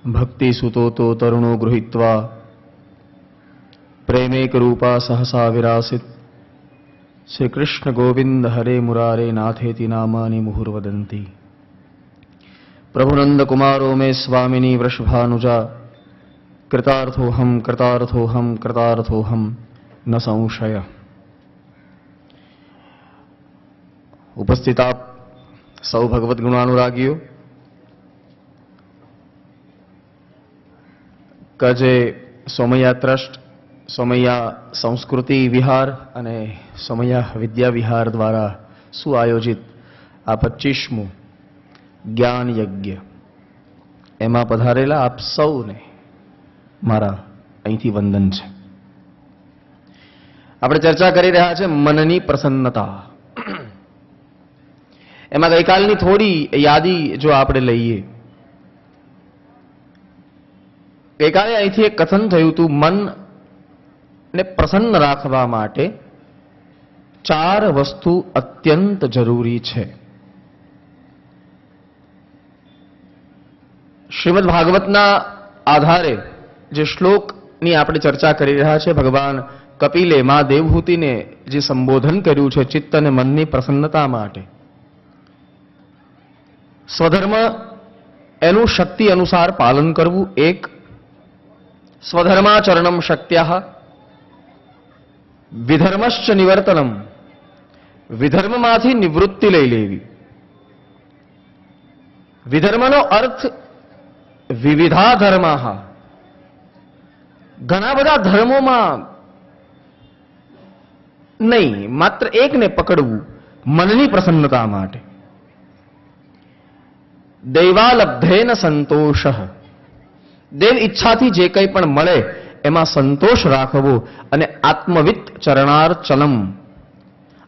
ભક્તિ સુતો તો તરુણો ગૃહીત્વા પ્રેમેક રૂપા સહસા વિરાસિત શ્રી કૃષ્ણ ગોવિંદ હરે મુરારે નાથેતિ નામાની મુહુર્વદંતી પ્રભુનંદ કુમારો મે સ્વામિની વૃષભાનુજા કૃતાર્થોહમ કૃતાર્થોહમ કૃતાર્થોહમ ન સંશય. ઉપસ્થિત આપ સૌ ભગવદ્ ગુણાનુરાગીઓ, કજે સોમૈયા ટ્રસ્ટ, સોમૈયા સંસ્કૃતિ વિહાર અને સોમૈયા વિદ્યા વિહાર દ્વારા સુઆયોજિત આ 25મું જ્ઞાન યજ્ઞ, એમાં પધારેલા આપ સૌને મારા અહીંથી વંદન છે. આપણે ચર્ચા કરી રહ્યા છે મનની પ્રસન્નતા. એમાં ગઈકાલની થોડી યાદી જો આપણે લઈએ, ગઈકાલે અહીંથી એક કથન થયું હતું, મનને પ્રસન્ન રાખવા માટે 4 વસ્તુ અત્યંત જરૂરી છે. શ્રીમદ ભાગવતના આધારે જે શ્લોકની આપણે ચર્ચા કરી રહ્યા છે, ભગવાન કપિલે મા દેવહૂતિને જે સંબોધન કર્યું છે ચિત્ત અને મનની પ્રસન્નતા માટે, સ્વધર્મ એનું શક્તિ અનુસાર પાલન કરવું એક, સ્વધર્માચરણમ શક્ત્યા, વિધર્મશ્ચ નિવર્તનમ, વિધર્મમાંથી નિવૃત્તિ લઈ લેવી. વિધર્મનો અર્થ વિવિધા ધર્મા, ઘણા બધા ધર્મોમાં નહીં, માત્ર એકને પકડવું મનની પ્રસન્નતા માટે. દૈવાલબ્ધેન સંતોષ, દેવ ઈચ્છાથી જે કંઈ પણ મળે એમાં સંતોષ રાખવો. અને આત્મવિત ચરણાર્ચનમ,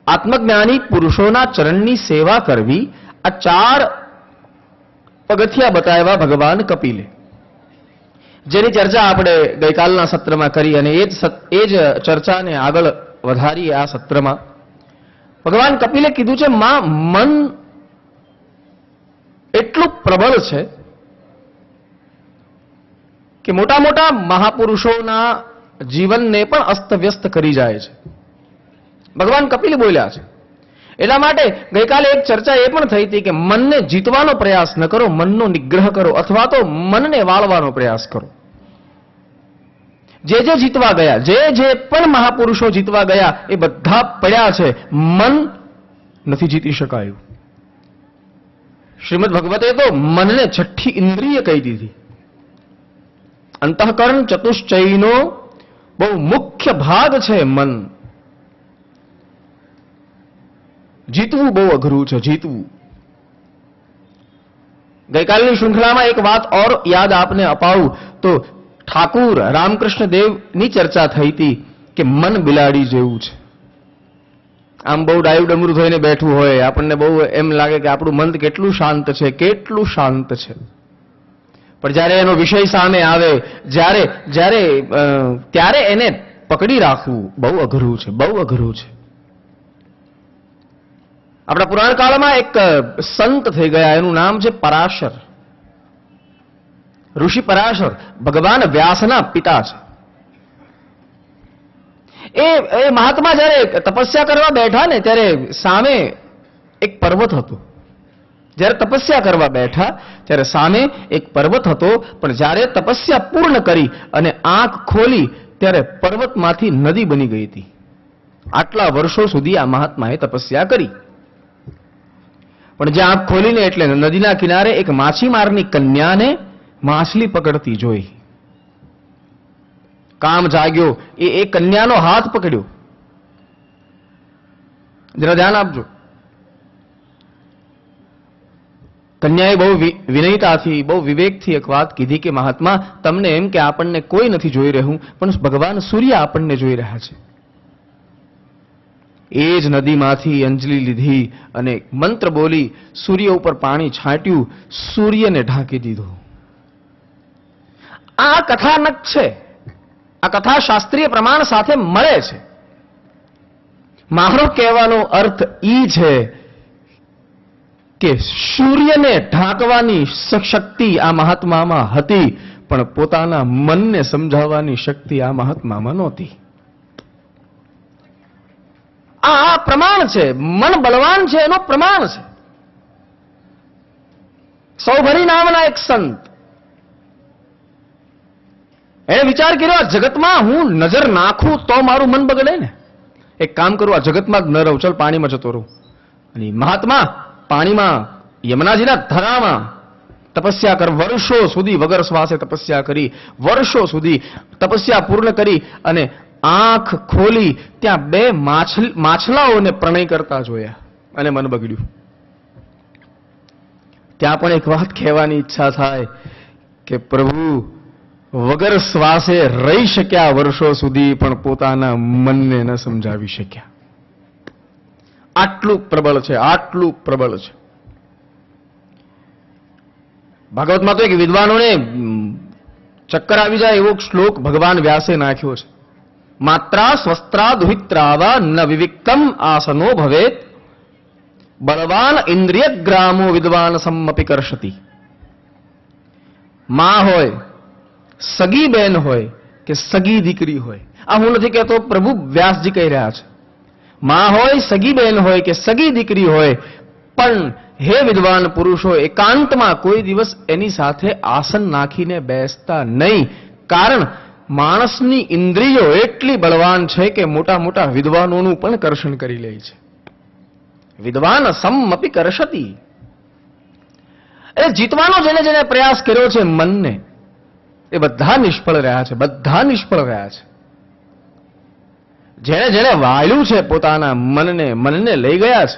આત્મજ્ઞાની પુરુષોના ચરણની સેવા કરવી. આ 4 પગથિયા બતાવ્યા ભગવાન કપિલે, જેની ચર્ચા આપણે ગઈકાલના સત્રમાં કરી અને એ જ ચર્ચાને આગળ વધારી. આ સત્રમાં ભગવાન કપિલે કીધું છે, મન એટલું પ્રબળ છે કે મોટા મોટા મહાપુરુષોના જીવનને પણ અસ્તવ્યસ્ત કરી જાય છે. ભગવાન કપિલ બોલ્યા છે. એટલા માટે ગઈકાલે એક ચર્ચા એ પણ થઈ હતી કે મનને જીતવાનો પ્રયાસ ન કરો, મનનો નિગ્રહ કરો, અથવા તો મનને વાળવાનો પ્રયાસ કરો. જે જીતવા ગયા, જે પણ મહાપુરુષો જીતવા ગયા, એ બધા પડ્યા છે. મન નથી જીતી શકાયું. શ્રીમદ ભગવતે તો મનને 6ઠ્ઠી ઇન્દ્રિય કહી દીધી. અંતઃકરણ ચતુશ્ચયનો બહુ મુખ્ય ભાગ છે મન. જીતવું બહુ અઘરું છે, જીતવું. ગઈકાલની શૃંખલામાં એક વાત ઓર યાદ આપને અપાવું તો ઠાકુર રામકૃષ્ણ દેવની ચર્ચા થઈ હતી કે મન બિલાડી જેવું છે. આમ બહુ ડાયું ડમરું થઈને બેઠું હોય, આપણને બહુ એમ લાગે કે આપણું મન કેટલું શાંત છે, કેટલું શાંત છે. પણ જ્યારે એનો વિષય સામે આવે, ત્યારે એને પકડી રાખવું બહુ અઘરું છે, બહુ અઘરું છે. આપણા પુરાણ કાળમાં એક સંત થઈ ગયા, એનું નામ છે પરાશર, ઋષિ પરાશર. ભગવાન વ્યાસના પિતા છે. એ મહાત્મા જ્યારે તપસ્યા કરવા બેઠા ને, ત્યારે સામે એક પર્વત હતો. જ્યારે તપસ્યા કરવા બેઠા ત્યારે સામે એક પર્વત હતો, પણ જ્યારે તપસ્યા પૂર્ણ કરી અને આંખ ખોલી ત્યારે પર્વતમાંથી નદી બની ગઈ હતી. આટલા વર્ષો સુધી આ મહાત્માએ તપસ્યા કરી, પણ જે આંખ ખોલીને એટલે નદીના કિનારે એક માછીમારની કન્યાને માછલી પકડતી જોઈ. કામ જાગ્યો, એ કન્યાનો હાથ પકડ્યો. જરા ધ્યાન આપજો. કન્યાએ બહુ વિનયતાથી, બહુ વિવેકથી એક વાત કીધી કે મહાત્મા, તમને એમ કે આપણને કોઈ નથી જોઈ રહ્યું, પણ ભગવાન સૂર્ય આપણને જોઈ રહ્યા છે. એ જ નદીમાંથી અંજલિ લીધી અને મંત્ર બોલી સૂર્ય ઉપર પાણી છાંટ્યું, સૂર્યને ઢાંકી દીધો. આ કથાનક છે. આ કથા શાસ્ત્રીય પ્રમાણ સાથે મળે છે. મારો કહેવાનો અર્થ ઈ છે કે સૂર્યને ઢાંકવાની શક્તિ આ મહાત્મામાં હતી, પણ પોતાના મનને સમજાવવાની શક્તિ આ મહાત્મામાં નહોતી. આ પ્રમાણ છે. મન બળવાન છે એનું પ્રમાણ છે. સૌભરી નામના એક સંત, એને વિચાર કર્યો આ જગતમાં હું નજર નાખું તો મારું મન બગડે ને. એક કામ કરું, આ જગતમાં જ ન રહું, ચાલ પાણીમાં જતો રહું. અને મહાત્મા પાણીમાં યમુનાજીના ધરામાં તપસ્યા કર, વર્ષો સુધી વગર શ્વાસે તપસ્યા કરી, વર્ષો સુધી તપસ્યા પૂર્ણ કરી અને આંખ ખોલી ત્યાં બે માછલાઓને પ્રણય કરતા જોયા અને મન બગડ્યું. ત્યાં પણ એક વાત કહેવાની ઈચ્છા થાય કે પ્રભુ વગર શ્વાસે રહી શક્યા વર્ષો સુધી, પણ પોતાના મનને ન સમજાવી શક્યા. આટલું પ્રબળ છે, આટલું પ્રબળ છે. ભાગવતમાં તો એક વિદ્વાનોને ચક્કર આવી જાય એવો શ્લોક ભગવાન વ્યાસે નાખ્યો છે. માત્રા સ્વસ્ત્રા દુહિત્રાવા ન વિવિક્તમ આસનો ભવેત, બળવાન ઇન્દ્રિયગ્રામો વિદ્વાન સમ્મપી કરશતી. માં હોય, સગી બેન હોય કે સગી દીકરી હોય, આ હું નથી કહેતો, પ્રભુ વ્યાસજી કહી રહ્યા છે. માં હોય, સગી બેન હોય કે સગી દીકરી હોય, પણ હે વિદ્વાન પુરુષો, એકાંતમાં કોઈ દિવસ એની સાથે આસન નાખીને બેસતા નહીં. કારણ માણસની ઇન્દ્રિયો એટલી બળવાન છે કે મોટા મોટા વિદ્વાનોનું પણ કર્ષણ કરી લે છે. વિદ્વાન સમ્મપી કરશતી. એટલે જીતવાનો જેને જેને પ્રયાસ કર્યો છે મનને, એ બધા નિષ્ફળ રહ્યા છે, બધા નિષ્ફળ રહ્યા છે. જેણે જેણે વાળ્યું છે પોતાના મનને લઈ ગયા છે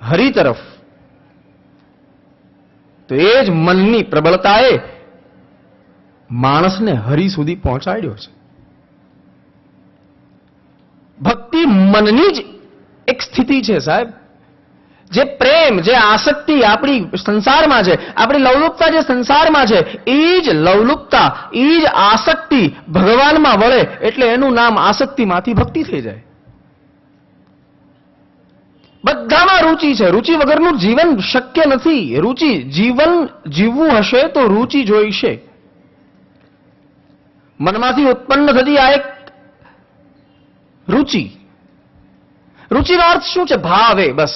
હરિ તરફ, તો એ જ મનની પ્રબળતાએ માણસને હરિ સુધી પહોંચાડ્યો છે. ભક્તિ મનની જ એક સ્થિતિ છે સાહેબ. જે પ્રેમ, જે આસક્તિ આપણી સંસારમાં છે, આપણી લવલુપતા જે સંસારમાં છે, એ જ લવલુપતા, એ જ આસક્તિ ભગવાનમાં વળે એટલે એનું નામ આસક્તિમાંથી ભક્તિ થઈ જાય. બધામાં રુચિ છે. રુચિ વગરનું જીવન શક્ય નથી. રુચિ, જીવન જીવવું હશે તો રુચિ જોઈશે. મનમાંથી ઉત્પન્ન થતી આ એક રુચિ. રુચિનો અર્થ શું છે? ભાવે. બસ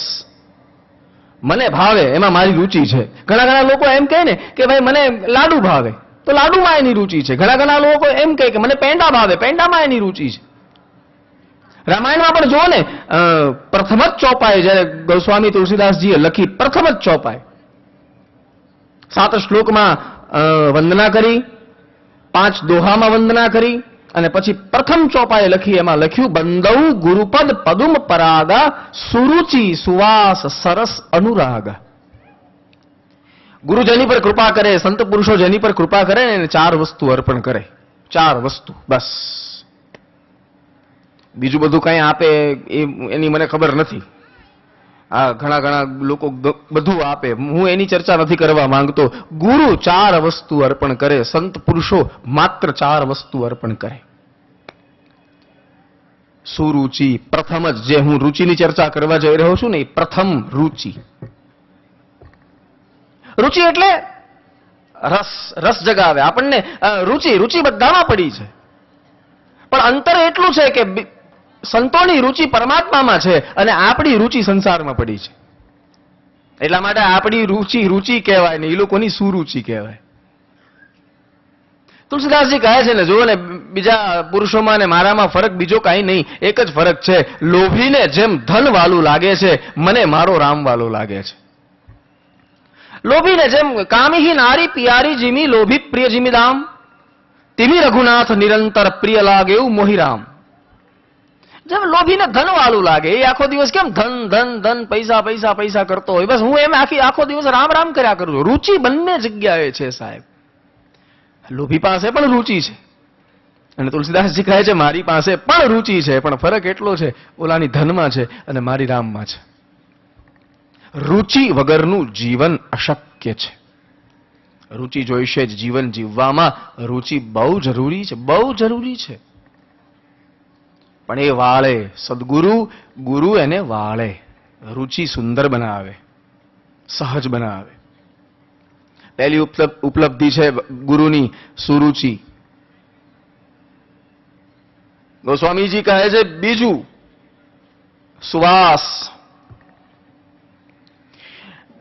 મને ભાવે, એમાં મારી રુચિ છે. ઘણા લોકો એમ કહે ને કે ભાઈ મને લાડુ ભાવે, તો લાડુમાં એની રુચિ છે. ઘણા લોકો એમ કહે કે મને પેંડા ભાવે, પેંડામાં એની રુચિ છે. રામાયણમાં પણ જુઓ ને, પ્રથમ જ ચોપાઈ જ્યારે ગોસ્વામી તુલસીદાસજીએ લખી, પ્રથમ જ ચોપાઈ 7 શ્લોકમાં વંદના કરી, 5 દોહામાં વંદના કરી અને પછી પ્રથમ ચોપાએ લખી. એમાં લખ્યું, બંદૌ ગુરુપદ પદુમ પરાગા સુરુચિ સુવાસ સરસ અનુરાગા. ગુરુ જેની પર કૃપા કરે, સંત પુરુષો જેની પર કૃપા કરે ને, એને 4 વસ્તુ અર્પણ કરે. 4 વસ્તુ બસ. બીજું બધું કઈ આપે એની મને ખબર નથી. આ ઘણા લોકો બધું આપે, હું એની ચર્ચા નથી કરવા માંગતો. ગુરુ 4 વસ્તુ અર્પણ કરે, સંત પુરુષો માત્ર 4 વસ્તુ અર્પણ કરે. સુરુચિ, પ્રથમ જ, જે હું રુચિની ચર્ચા કરવા જઈ રહ્યો છું ને, એ પ્રથમ રુચિ. રુચિ એટલે રસ, રસ જગાવે આપણને. રુચિ બધામાં પડી છે, પણ અંતર એટલું છે કે સંતોની રુચિ પરમાત્મામાં છે અને આપણી રુચિ સંસારમાં પડી છે. એટલા માટે આપણી રુચિ કહેવાય ને, એ લોકોની સુરુચિ કહેવાય. તુલસીદાસજી કહે છે ને, જુઓ ને, બીજા પુરુષોમાં ને મારામાં ફરક બીજો કાંઈ નહીં, એક જ ફરક છે. લોભીને જેમ ધન વાલું લાગે છે, મને મારો રામ વાલો લાગે છે. લોભીને જેમ કામી નારી પિયારી જીમી, લોભી પ્રિય જીમી દામ, તિમી રઘુનાથ નિરંતર પ્રિય લાગે એવું મોહિરામ. જેમ લોભીને ધન વાલું લાગે, એ આખો દિવસ કેમ ધન ધન ધન, પૈસા પૈસા પૈસા કરતો હોય, બસ હું એમ આખો દિવસ રામ રામ કર્યા કરું છું. રુચિ બંને જગ્યાએ છે સાહેબ. લોભી પાસે પણ રુચિ છે અને તુલસીદાસજી કહે છે મારી પાસે પણ રુચિ છે, પણ ફરક એટલો છે, ઓલાની ધનમાં છે અને મારી રામમાં છે. રુચિ વગરનું જીવન અશક્ય છે. રુચિ જોઈશે જ જીવન જીવવામાં. રુચિ બહુ જરૂરી છે, બહુ જરૂરી છે. પણ એ વાળે સદગુરુ, ગુરુ એને વાળે. રુચિ સુંદર બનાવે, સહજ બનાવે. પહેલી ઉપલબ્ધિ છે ગુરુની સુરુચિ. ગોસ્વામીજી કહે છે બીજું સુવાસ.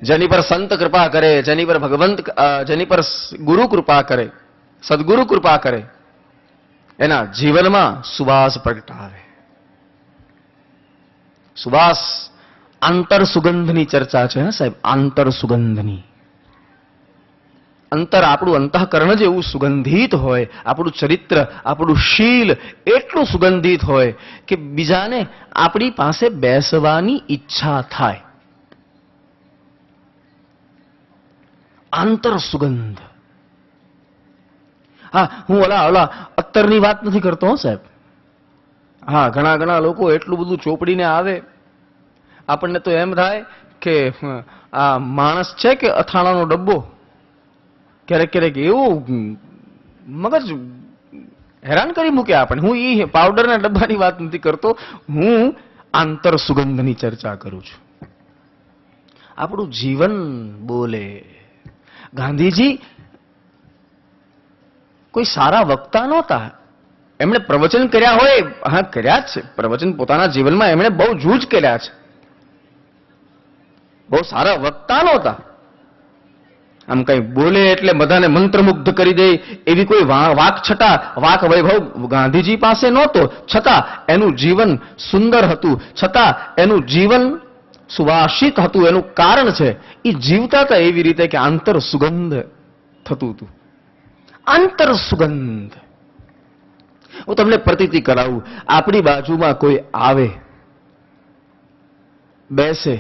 જેની પર સંત કૃપા કરે, જેની પર જેની પર ગુરુ કૃપા કરે, સદગુરુ કૃપા કરે, એના જીવનમાં સુવાસ પ્રગટાવે. સુવાસ આંતર સુગંધની ચર્ચા છે સાહેબ, આંતર સુગંધની. અંતર આપણું અંતઃકરણ જ એવું સુગંધિત હોય, આપણું ચરિત્ર, આપણું શીલ એટલું સુગંધિત હોય કે બીજાને આપણી પાસે બેસવાની ઈચ્છા થાય. આંતર સુગંધ. હા, હું ઓલા અત્તરની વાત નથી કરતો સાહેબ. હા, ઘણા લોકો એટલું બધું ચોપડીને આવે, આપણને તો એમ થાય કે આ માણસ છે કે અથાણાનો ડબ્બો. ક્યારેક એવું મગજ હેરાન કરી મૂકે આપણને. હું એ પાવડરના ડબ્બાની વાત નથી કરતો, હું આંતર સુગંધની ચર્ચા કરું છું. આપણું જીવન બોલે. ગાંધીજી કોઈ સારા વક્તા નહોતા. એમણે પ્રવચન કર્યા હોય, હા કર્યા જ છે પ્રવચન, પોતાના જીવનમાં એમણે બહુ જૂજ કર્યા છે. બહુ સારા વક્તા નહોતા. આમ કઈ બોલે એટલે બધાને મંત્રમુગ્ધ કરી દે એવી કોઈ વાક વૈભવ ગાંધીજી પાસે નહોતો. છતાં એનું જીવન સુંદર હતું, છતાં એનું જીવન સુવાસિત હતું. એનું કારણ છે એ જીવતા હતા એવી રીતે કે આંતર સુગંધ થતું હતું. આંતર સુગંધ. હું તમને પ્રતીતિ કરાવું. આપણી બાજુમાં કોઈ આવે, બેસે,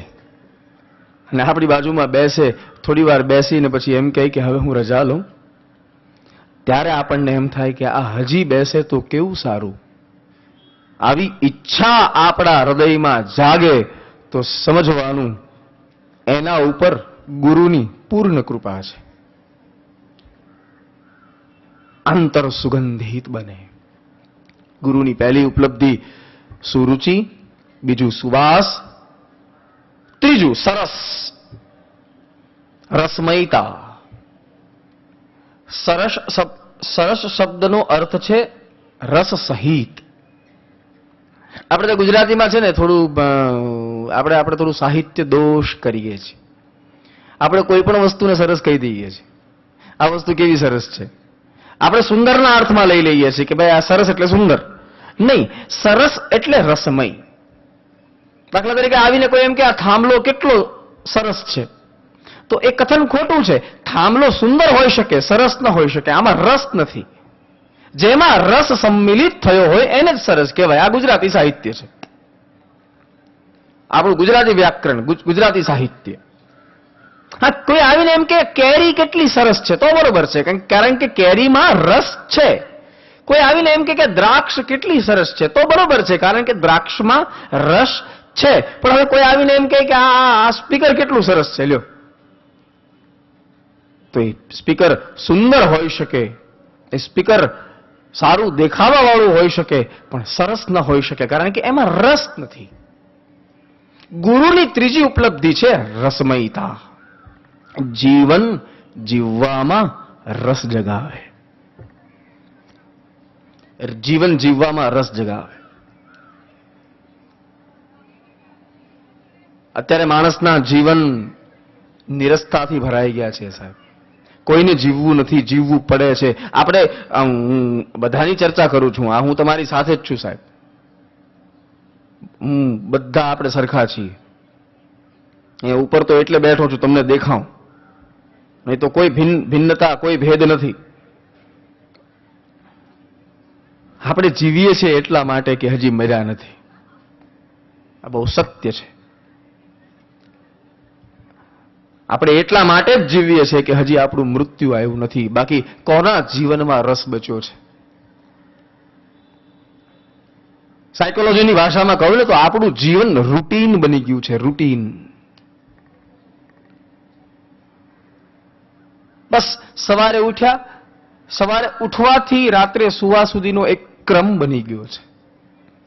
અને આપણી બાજુમાં બેસે, થોડી વાર બેસીને પછી એમ કહે કે હવે હું રજા લઉં, ત્યારે આપણને એમ થાય કે આ હજી બેસે તો કેવું સારું. આવી ઈચ્છા આપણા હૃદયમાં જાગે તો સમજવાનું એના ઉપર ગુરુની પૂર્ણ કૃપા છે. અંતર સુગંધિત બને. ગુરુની પહેલી ઉપલબ્ધિ સુરુચિ, બીજું સુવાસ, ત્રીજું સરસ, રસમયતા. સરસ શબ્દનો અર્થ છે રસ સહિત. આપણે તો ગુજરાતીમાં છે ને આપણે થોડું સાહિત્ય દોષ કરીએ છીએ. આપણે કોઈ પણ વસ્તુને સરસ કહી દઈએ છીએ. આ વસ્તુ કેવી સરસ છે. આપણે સુંદરના અર્થમાં લઈ લઈએ છીએ કે ભાઈ આ સરસ એટલે સુંદર. નહીં, સરસ એટલે રસમય. દાખલા તરીકે આવીને કોઈ એમ કે આ થાંભલો કેટલો સરસ છે, તો એ કથન ખોટું છે. થાંભલો સુંદર હોઈ શકે, સરસ ન હોઈ શકે. આમાં રસ નથી. જેમાં રસ સંમિલિત થયો હોય એને જ સરસ કહેવાય. આ ગુજરાતી સાહિત્ય છે, આપણું ગુજરાતી વ્યાકરણ, ગુજરાતી સાહિત્ય. હા, કોઈ આવીને એમ કે કેરી કેટલી સરસ છે તો બરોબર છે, કારણ કે કેરીમાં રસ છે. કોઈ આવીને એમ કે દ્રાક્ષ કેટલી સરસ છે તો બરોબર છે, કારણ કે દ્રાક્ષમાં રસ છે. પણ હવે કોઈ આવીને એમ કે આ સ્પીકર કેટલું સરસ છે, લ્યો, તો એ સ્પીકર સુંદર હોઈ શકે, એ સ્પીકર સારું દેખાવા વાળું હોઈ શકે, પણ સરસ ન હોઈ શકે, કારણ કે એમાં રસ નથી. ગુરુની ત્રીજી ઉપલબ્ધિ છે રસમયતા. જીવન જીવવામાં રસ જગાવે. જીવન જીવવામાં રસ જગાવે. અત્યારે માણસના જીવન નિરસતાથી ભરાઈ ગયા છે સાહેબ. કોઈને જીવવું નથી, જીવવું પડે છે. આપણે બધાની ચર્ચા કરું છું, આ હું તમારી સાથે જ છું સાહેબ. બધા આપણે સરખા છીએ. એ ઉપર તો એટલે બેઠો છું તમને દેખાઉં, નહીં તો કોઈ ભિન્નતા, કોઈ ભેદ નથી. આપણે જીવીએ છીએ એટલા માટે કે હજી મર્યા નથી. આ બહુ સત્ય છે. આપણે એટલા માટે જ જીવીએ છીએ કે હજી આપણું મૃત્યુ આવ્યું નથી. બાકી કોના જીવનમાં રસ બચ્યો છે? સાયકોલોજીની ભાષામાં કહું ને તો આપણું જીવન રૂટીન બની ગયું છે. રૂટીન. બસ સવારે ઉઠ્યા, સવારે ઉઠવાથી રાત્રે સુવા સુધીનો એક ક્રમ બની ગયો છે.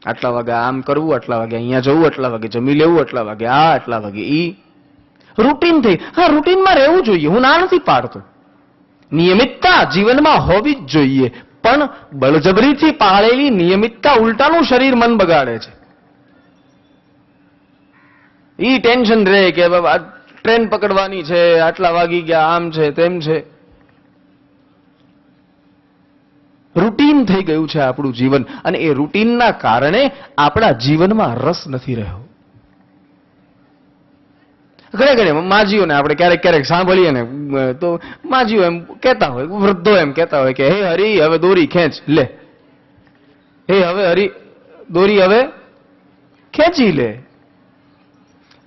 આટલા વાગે આમ કરવું, આટલા વાગે અહીંયા જવું, આટલા વાગે જમી લેવું, આટલા વાગે આ, આટલા વાગે ઈ. રૂટીન થઈ. હા, રૂટીનમાં રહેવું જોઈએ, હું ના નથી પાડતો. નિયમિતતા જીવનમાં હોવી જ જોઈએ, પણ બળજબરીથી પાળેલી નિયમિતતા ઉલટાનું શરીર મન બગાડે છે. ઈ ટેન્શન રહે કે ટ્રેન પકડવાની છે, આટલા વાગી ગયા, આમ છે તેમ છે. રૂટીન થઈ ગયું છે આપણું જીવન, અને એ રૂટીનના કારણે આપણા જીવનમાં રસ નથી રહ્યો. ઘણે ઘણે માજીઓને આપણે ક્યારેક ક્યારેક સાંભળીએ ને તો માજીઓ એમ કહેતા હોય, વૃદ્ધો એમ કહેતા હોય કે હે હરી હવે દોરી ખેંચ લે, હે હવે હરી દોરી હવે ખેંચી લે.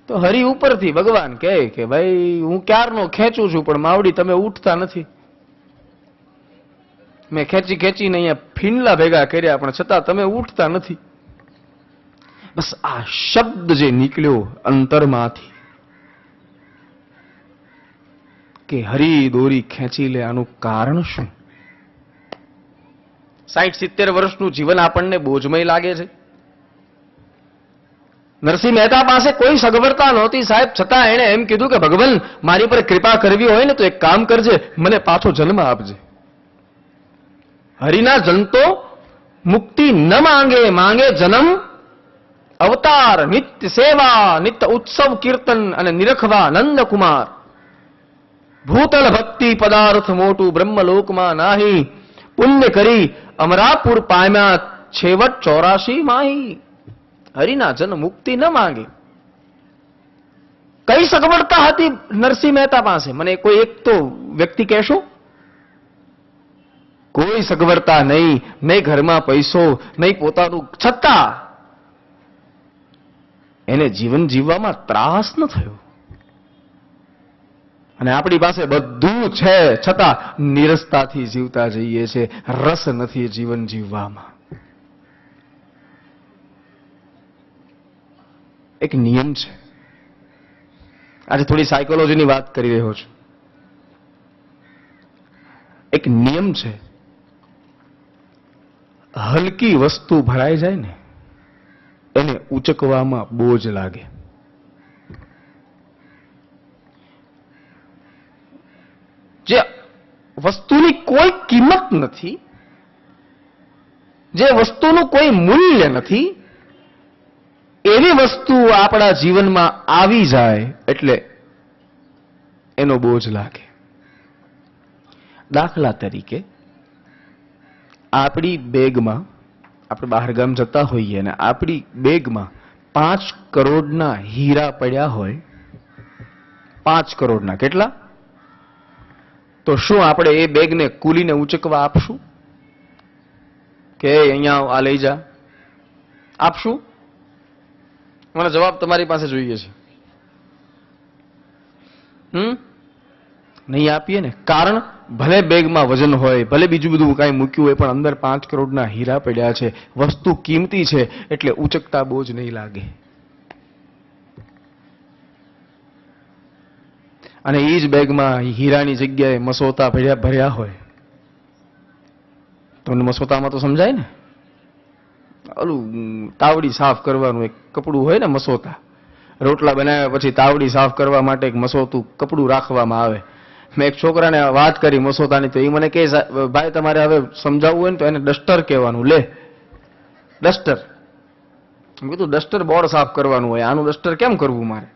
તો હરી ઉપરથી ભગવાન કહે કે ભાઈ હું ક્યારનો ખેંચું છું, પણ માવડી તમે ઉઠતા નથી. મેં ખેંચી ખેંચીને અહીંયા ફીંડલા ભેગા કર્યા, પણ છતાં તમે ઉઠતા નથી. બસ આ શબ્દ જે નીકળ્યો અંતરમાંથી કે હરી દોરી ખેંચી લે, આનું કારણ શું? 60-70 વર્ષનું જીવન આપણને બોજમય લાગે છે. નરસિંહ મહેતા પાસે કોઈ સગવડતા નહોતી સાહેબ, છતાં એણે એમ કીધું કે ભગવાન મારી પર કૃપા કરવી હોય ને તો એક કામ કરજે, મને પાછો જન્મ આપજે. હરિના જનતો મુક્તિ ન માંગે, માંગે જન્મ અવતાર, નિત્ય સેવા, નિત્ય ઉત્સવ કીર્તન અને નિરખવા નંદકુમાર. ભૂતલ ભક્તિ પદાર્થ મોટું બ્રહ્મલોકમાં નાહી, પુણ્ય કરી અમરાપુર પામ્યા છેવટ 84 માહી. હરિના જન મુક્તિ ન માંગે. કઈ સગવડતા હતી નરસિંહ મહેતા પાસે? મને કોઈ એક તો વ્યક્તિ કહેશો? કોઈ સગવડતા નહીં, નહીં ઘરમાં પૈસો, નહીં પોતાનું, છતાં એને જીવન જીવવામાં ત્રાસ ન થયો. અને આપણી પાસે બધું છે, છતાં નીરસતાથી જીવતા જઈએ છે, રસ નથી જીવન જીવવામાં. એક નિયમ છે. આજે થોડી સાયકોલોજીની વાત કરી રહ્યો છું. એક નિયમ છે, હલકી વસ્તુ ભરાઈ જાય ને એને ઉચકવામાં બોજ લાગે. જે વસ્તુની કોઈ કિંમત નથી, જે વસ્તુનું કોઈ મૂલ્ય નથી, એવી વસ્તુ આપણા જીવનમાં આવી જાય એટલે એનો બોજ લાગે. દાખલા તરીકે આપણી બેગમાં, આપણે બહાર ગામ જતા હોઈએ ને આપણી બેગમાં 5 કરોડના હીરા પડ્યા હોય, 5 કરોડના. કેટલા? તો શું આપણે એ બેગને કુલીને ઉચકવા આપશું કે અહીંયા આ લઈ જા? આપશું? મને જવાબ તમારી પાસે જોઈએ છે. નહીં આપીએ ને. કારણ ભલે બેગમાં વજન હોય, ભલે બીજું બધું કાંઈ મૂક્યું હોય, પણ અંદર 5 કરોડના હીરા પડ્યા છે, વસ્તુ કિંમતી છે, એટલે ઉચકતા બોજ નહીં લાગે. અને એ જ બેગમાં હીરાની જગ્યાએ મસોતા ભર્યા હોય, તો મસોતામાં તો સમજાય ને, ઓલું તાવડી સાફ કરવાનું એક કપડું હોય ને, મસોતા. રોટલા બનાવ્યા પછી તાવડી સાફ કરવા માટે એક મસોતું કપડું રાખવામાં આવે. મેં એક છોકરાને વાત કરી મસોતાની, તો એ મને કહે ભાઈ તમારે હવે સમજાવવું હોય ને તો એને ડસ્ટર કહેવાનું. લે ડસ્ટર. મેં કીધું ડસ્ટર બોર્ડ સાફ કરવાનું હોય, આનું ડસ્ટર કેમ કરવું મારે?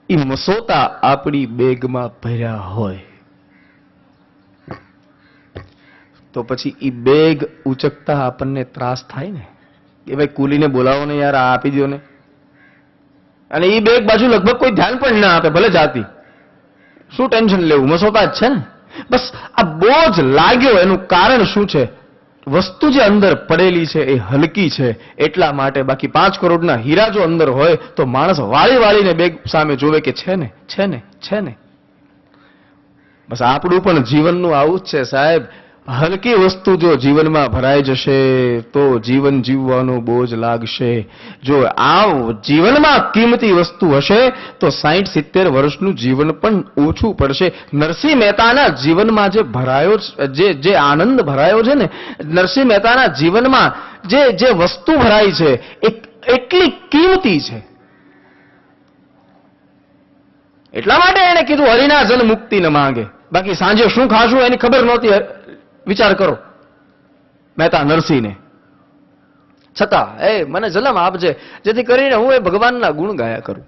એ મસોતા આપણી બેગમાં ભર્યા હોય તો પછી એ બેગ ઉચકતા આપણને ત્રાસ થાય ને કે ભાઈ કુલીને બોલાવો ને યાર, આ આપી દો ને. અને એ બેગ બાજુ લગભગ કોઈ ધ્યાન પણ ના આપે, ભલે જાતી. શું ટેન્શન લેવું? મસોતા જ છે ને. બસ આ બોજ લાગ્યો એનું કારણ શું છે? વસ્તુ જે અંદર પડેલી છે એ હલકી છે એટલા માટે. બાકી 5 કરોડના હીરા જો અંદર હોય તો માણસ વાળી વાળીને બેગ સામે જોવે કે છે ને, છે ને, છે ને. બસ આપણું પણ જીવનનું આવું જ છે સાહેબ. હલકી વસ્તુ જો જીવનમાં ભરાઈ જશે તો જીવન જીવવાનો બોજ લાગશે. જો આ જીવનમાં કિંમતી વસ્તુ હશે તો 60-70 વર્ષનું જીવન પણ ઓછું પડશે. નરસિંહ મહેતાના જીવનમાં જે ભરાયો જે આનંદ ભરાયો છે ને, નરસિંહ મહેતાના જીવનમાં જે વસ્તુ ભરાઈ છે એ એટલી કિંમતી છે. એટલા માટે એને કીધું હરિના જન મુક્તિ ન માંગે. બાકી સાંજે શું ખાશું એની ખબર નહોતી. વિચાર કરો મહેતા નરસિંહને. છતાં મને જલમ આપજે જેથી કરીને હું એ ભગવાનના ગુણ ગાયા કરું.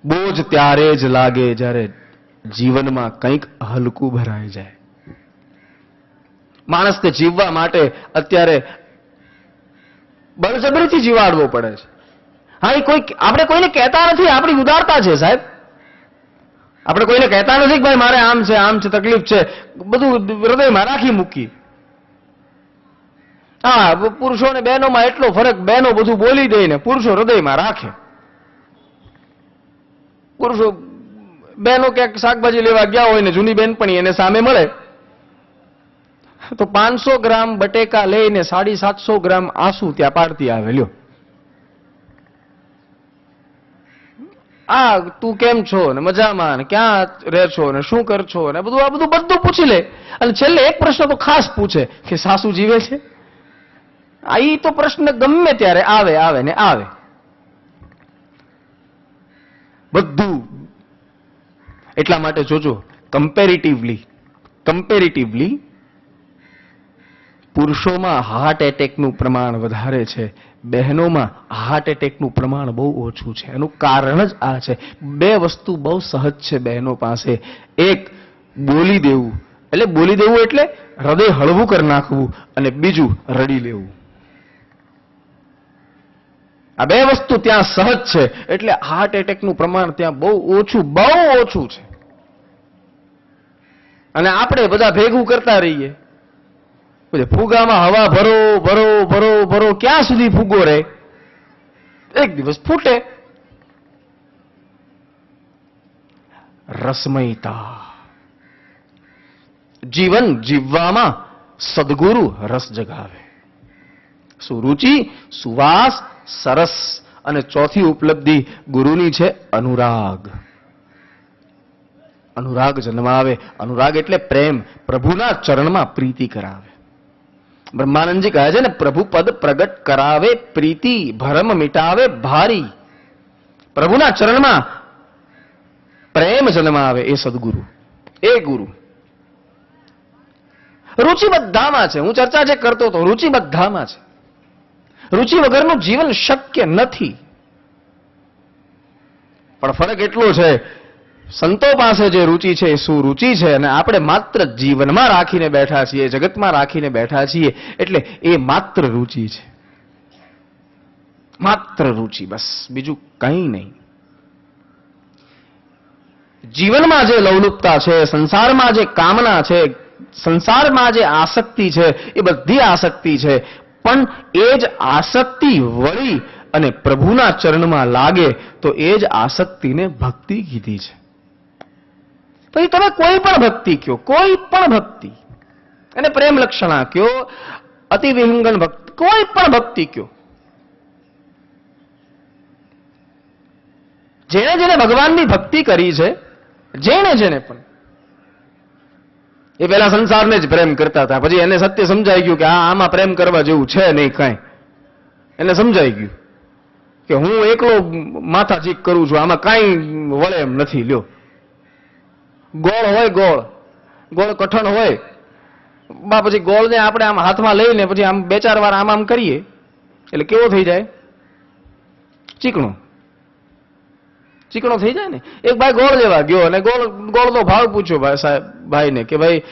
બોજ ત્યારે જ લાગે જ્યારે જીવનમાં કંઈક હલકું ભરાઈ જાય. માણસને જીવવા માટે અત્યારે બળજબરીથી જીવાડવો પડે છે. હા, આપણે કોઈને કહેતા નથી, આપણી ઉદારતા છે સાહેબ. આપણે કોઈને કહેતા નથી કે ભાઈ મારે આમ છે તકલીફ છે, બધું હૃદયમાં રાખી મૂકી. હા, પુરુષો ને બહેનોમાં એટલો ફરક, બહેનો બધું બોલી દે ને પુરુષો હૃદયમાં રાખે. પુરુષો બહેનો ક્યાંક શાકભાજી લેવા ગયા હોય ને જૂની બેનપણી એને સામે મળે તો 500 ગ્રામ બટેકા લઈને 750 ગ્રામ આંસુ ત્યાં પાડતી આવે. લ્યો, તું કેમ છો ને મજામાં ને ક્યાં રહે છો ને શું કર છો ને બધું પૂછી લે. અને છેલ્લે એક પ્રશ્ન તો ખાસ પૂછે કે સાસુ જીવે છે. ઈ તો પ્રશ્ન ગમે ત્યારે આવે ને આવે. બધું એટલા માટે જોજો, કમ્પેરેટિવલી પુરુષોમાં હાર્ટ એટેકનું પ્રમાણ વધારે છે, બહેનોમાં હાર્ટ એટેકનું પ્રમાણ બહુ ઓછું છે. એનું કારણ જ આ છે. બે વસ્તુ બહુ સહજ છે બહેનો પાસે. એક બોલી દેવું એટલે હૃદય હળવું કરી નાખવું, અને બીજું રડી લેવું. આ બે વસ્તુ ત્યાં સહજ છે એટલે હાર્ટ એટેકનું પ્રમાણ ત્યાં બહુ ઓછું છે. અને આપણે બધા ભેગું કરતા રહીએ. ફુગામાં હવા ભરો ક્યાં સુધી ફુગો રહે? એક દિવસ ફૂટે. રસમયતા. જીવન જીવવામાં સદગુરુ રસ જગાવે. સુરુચિ, સુવાસ, સરસ. અને ચોથી ઉપલબ્ધિ ગુરુની છે અનુરાગ. અનુરાગ જન્માવે. અનુરાગ એટલે પ્રેમ, પ્રભુના ચરણમાં પ્રીતિ કરાવે. બ્રહ્માનંદજી કહે છે ને, પ્રભુ પદ પ્રગટ કરાવે પ્રીતિ, ભરમ મિટાવે ભારી. પ્રભુના ચરણમાં પ્રેમ જન્માવે એ સદગુરુ, એ ગુરુ. રુચિ બધામાં છે. હું ચર્ચા જે કરતો હતો, રુચિ બધામાં છે. રુચિ વગરનું જીવન શક્ય નથી. પણ ફરક એટલો છે, સંતો પાસે જે રુચિ છે એ શું રુચિ છે, અને આપણે માત્ર જીવનમાં રાખીને બેઠા છીએ, જગતમાં રાખીને બેઠા છીએ, એટલે એ માત્ર રુચિ છે. માત્ર રુચિ, બસ, બીજું કંઈ નહીં. જીવનમાં જે લવલુપતા છે, સંસારમાં જે કામના છે, સંસારમાં જે આસક્તિ છે, એ બધી આસક્તિ છે. પણ એ જ આસક્તિ વળી અને પ્રભુના ચરણમાં લાગે તો એ જ આસક્તિને ભક્તિ કીધી છે. પછી તમે કોઈ પણ ભક્તિ કયો, કોઈ પણ ભક્તિ, અને પ્રેમ લક્ષણા કયો, અતિ વિહંગન ભક્તિ, કોઈ પણ ભક્તિ કયો. જેણે ભગવાનની ભક્તિ કરી છે, જેણે પણ, એ પેલા સંસારને જ પ્રેમ કરતા હતા. પછી એને સત્ય સમજાઈ ગયું કે આમાં પ્રેમ કરવા જેવું છે નહીં કાંઈ. એને સમજાઈ ગયું કે હું એકલો માથા ચીક કરું છું, આમાં કાંઈ વળે એમ નથી. લ્યો, ગોળ હોય, ગોળ કઠણ હોય, પછી ગોળને આપણે આમ હાથમાં લઈને પછી આમ 2-4 વાર આમ કરીએ એટલે કેવો થઈ જાય? ચીકણો થઈ જાય ને. એક ભાઈ ગોળ લેવા ગયો અને ગોળનો ભાવ પૂછ્યો ભાઈને કે ભાઈ,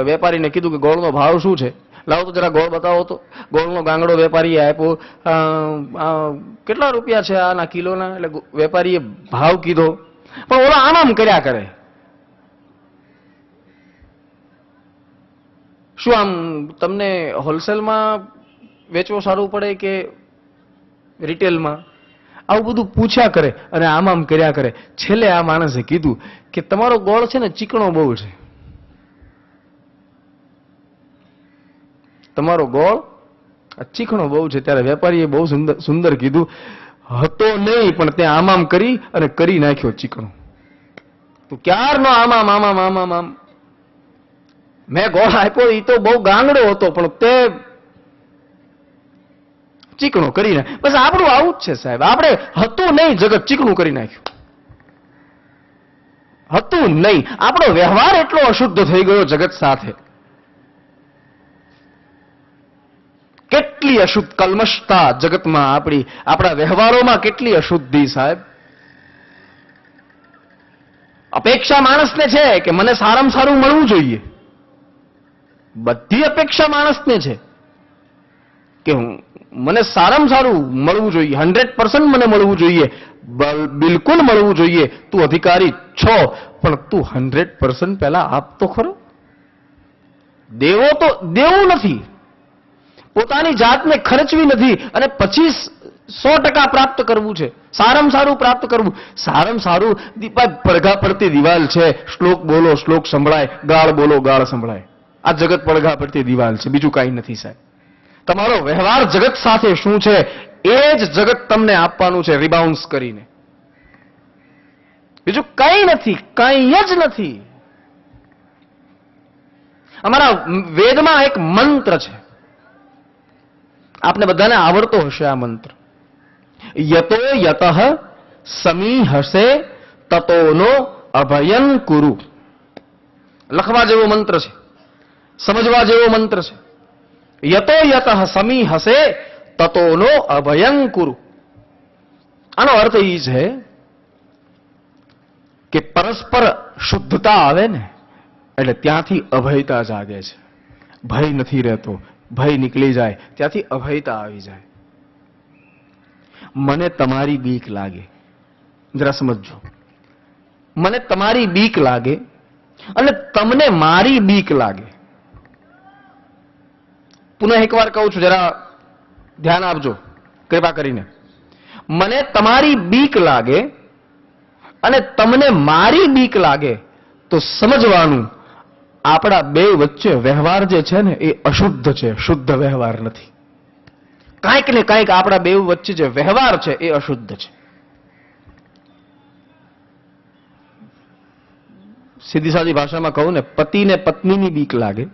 વેપારીને કીધું કે ગોળનો ભાવ શું છે? લાવો તો જરા ગોળ બતાવો તો. ગોળનો ગાંગડો વેપારીએ આપ્યો. કેટલા રૂપિયા છે આના કિલોના? એટલે વેપારીએ ભાવ કીધો, પણ ઓલો આમ કર્યા કરે. શું આમ તમને હોલસેલમાં વેચવો સારું પડે કે રિટેલમાં? આવું બધું પૂછ્યા કરે અને આમ કર્યા કરે. છેલ્લે આ માણસે કીધું કે તમારો ગોળ છે ને ચીકણો બહુ છે. તમારો ગોળ ચીકણો બહુ છે. ત્યારે વેપારીએ બહુ સુંદર કીધું, હતો નહીં પણ ત્યાં આમ કરી અને કરી નાખ્યો ચીકણો. તું ક્યારનો આમ મેં ગોળ આપ્યો એ તો બહુ ગાંગડો હતો પણ તે ચીકણો કરી નાખ્યો. બસ આપણું આવું જ છે સાહેબ. આપણે હતું નહીં જગત ચીકણું કરી નાખ્યું. હતું નહીં. આપણો વ્યવહાર એટલો અશુદ્ધ થઈ ગયો જગત સાથે. કેટલી અશુદ્ધ કલ્મશતા જગતમાં આપણા વ્યવહારોમાં કેટલી અશુદ્ધિ સાહેબ. અપેક્ષા માણસને છે કે મને સારામાં સારું મળવું જોઈએ. બધી અપેક્ષા માણસને છે કે મને સારામાં સારું મળવું જોઈએ, 100% મને મળવું જોઈએ, બિલકુલ મળવું જોઈએ. તું અધિકારી છો પણ તું 100% પહેલા આપ તો ખરો. દેવું નથી, પોતાની જાતને ખર્ચવી નથી અને પછી 100% પ્રાપ્ત કરવું છે. સારામાં સારું પ્રાપ્ત કરવું. સારામાં સારું પડઘા પડતી દિવાલ છે. શ્લોક બોલો શ્લોક સંભળાય, ગાળ બોલો ગાળ સંભળાય. આ જગત પડઘા પડતી દિવાલ છે, બીજું કાંઈ નથી સાહેબ. તમારો વ્યવહાર જગત સાથે શું છે એ જ જગત તમને આપવાનું છે રિબાઉન્સ કરીને. બીજું કંઈ નથી, કંઈ જ નથી. અમારા વેદમાં એક મંત્ર છે, આપને બધાને આવડતો હશે આ મંત્ર. યતો યતઃ સમીહસે તતોનો અભયં કુરુ. લખવા જેવો મંત્ર છે, સમજવા જેવો મંત્ર છે. યતો યતઃ સમીહસે તતોનો અભયં કુરુ. આનો અર્થ એ છે કે પરસ્પર શુદ્ધતા આવે ને એટલે ત્યાંથી અભયતા જાગે છે. ભય નથી રહેતો, ભય નીકળી જાય, ત્યાંથી અભયતા આવી જાય. મને તમારી બીક લાગે, જરા સમજો. મને તમારી બીક લાગે અને તમને મારી બીક લાગે. પુનઃ એકવાર કહું છું, જરા ધ્યાન આપજો કૃપા કરીને. મને તમારી બીક લાગે અને તમને મારી બીક લાગે તો સમજવાનું આપણા બે વચ્ચે વ્યવહાર જે છે ને એ અશુદ્ધ છે, શુદ્ધ વ્યવહાર નથી. કાંઈક ને કાંઈક આપણા બે વચ્ચે જે વ્યવહાર છે એ અશુદ્ધ છે. સીધી સાદી ભાષામાં કહું ને, પતિને પત્નીની બીક લાગે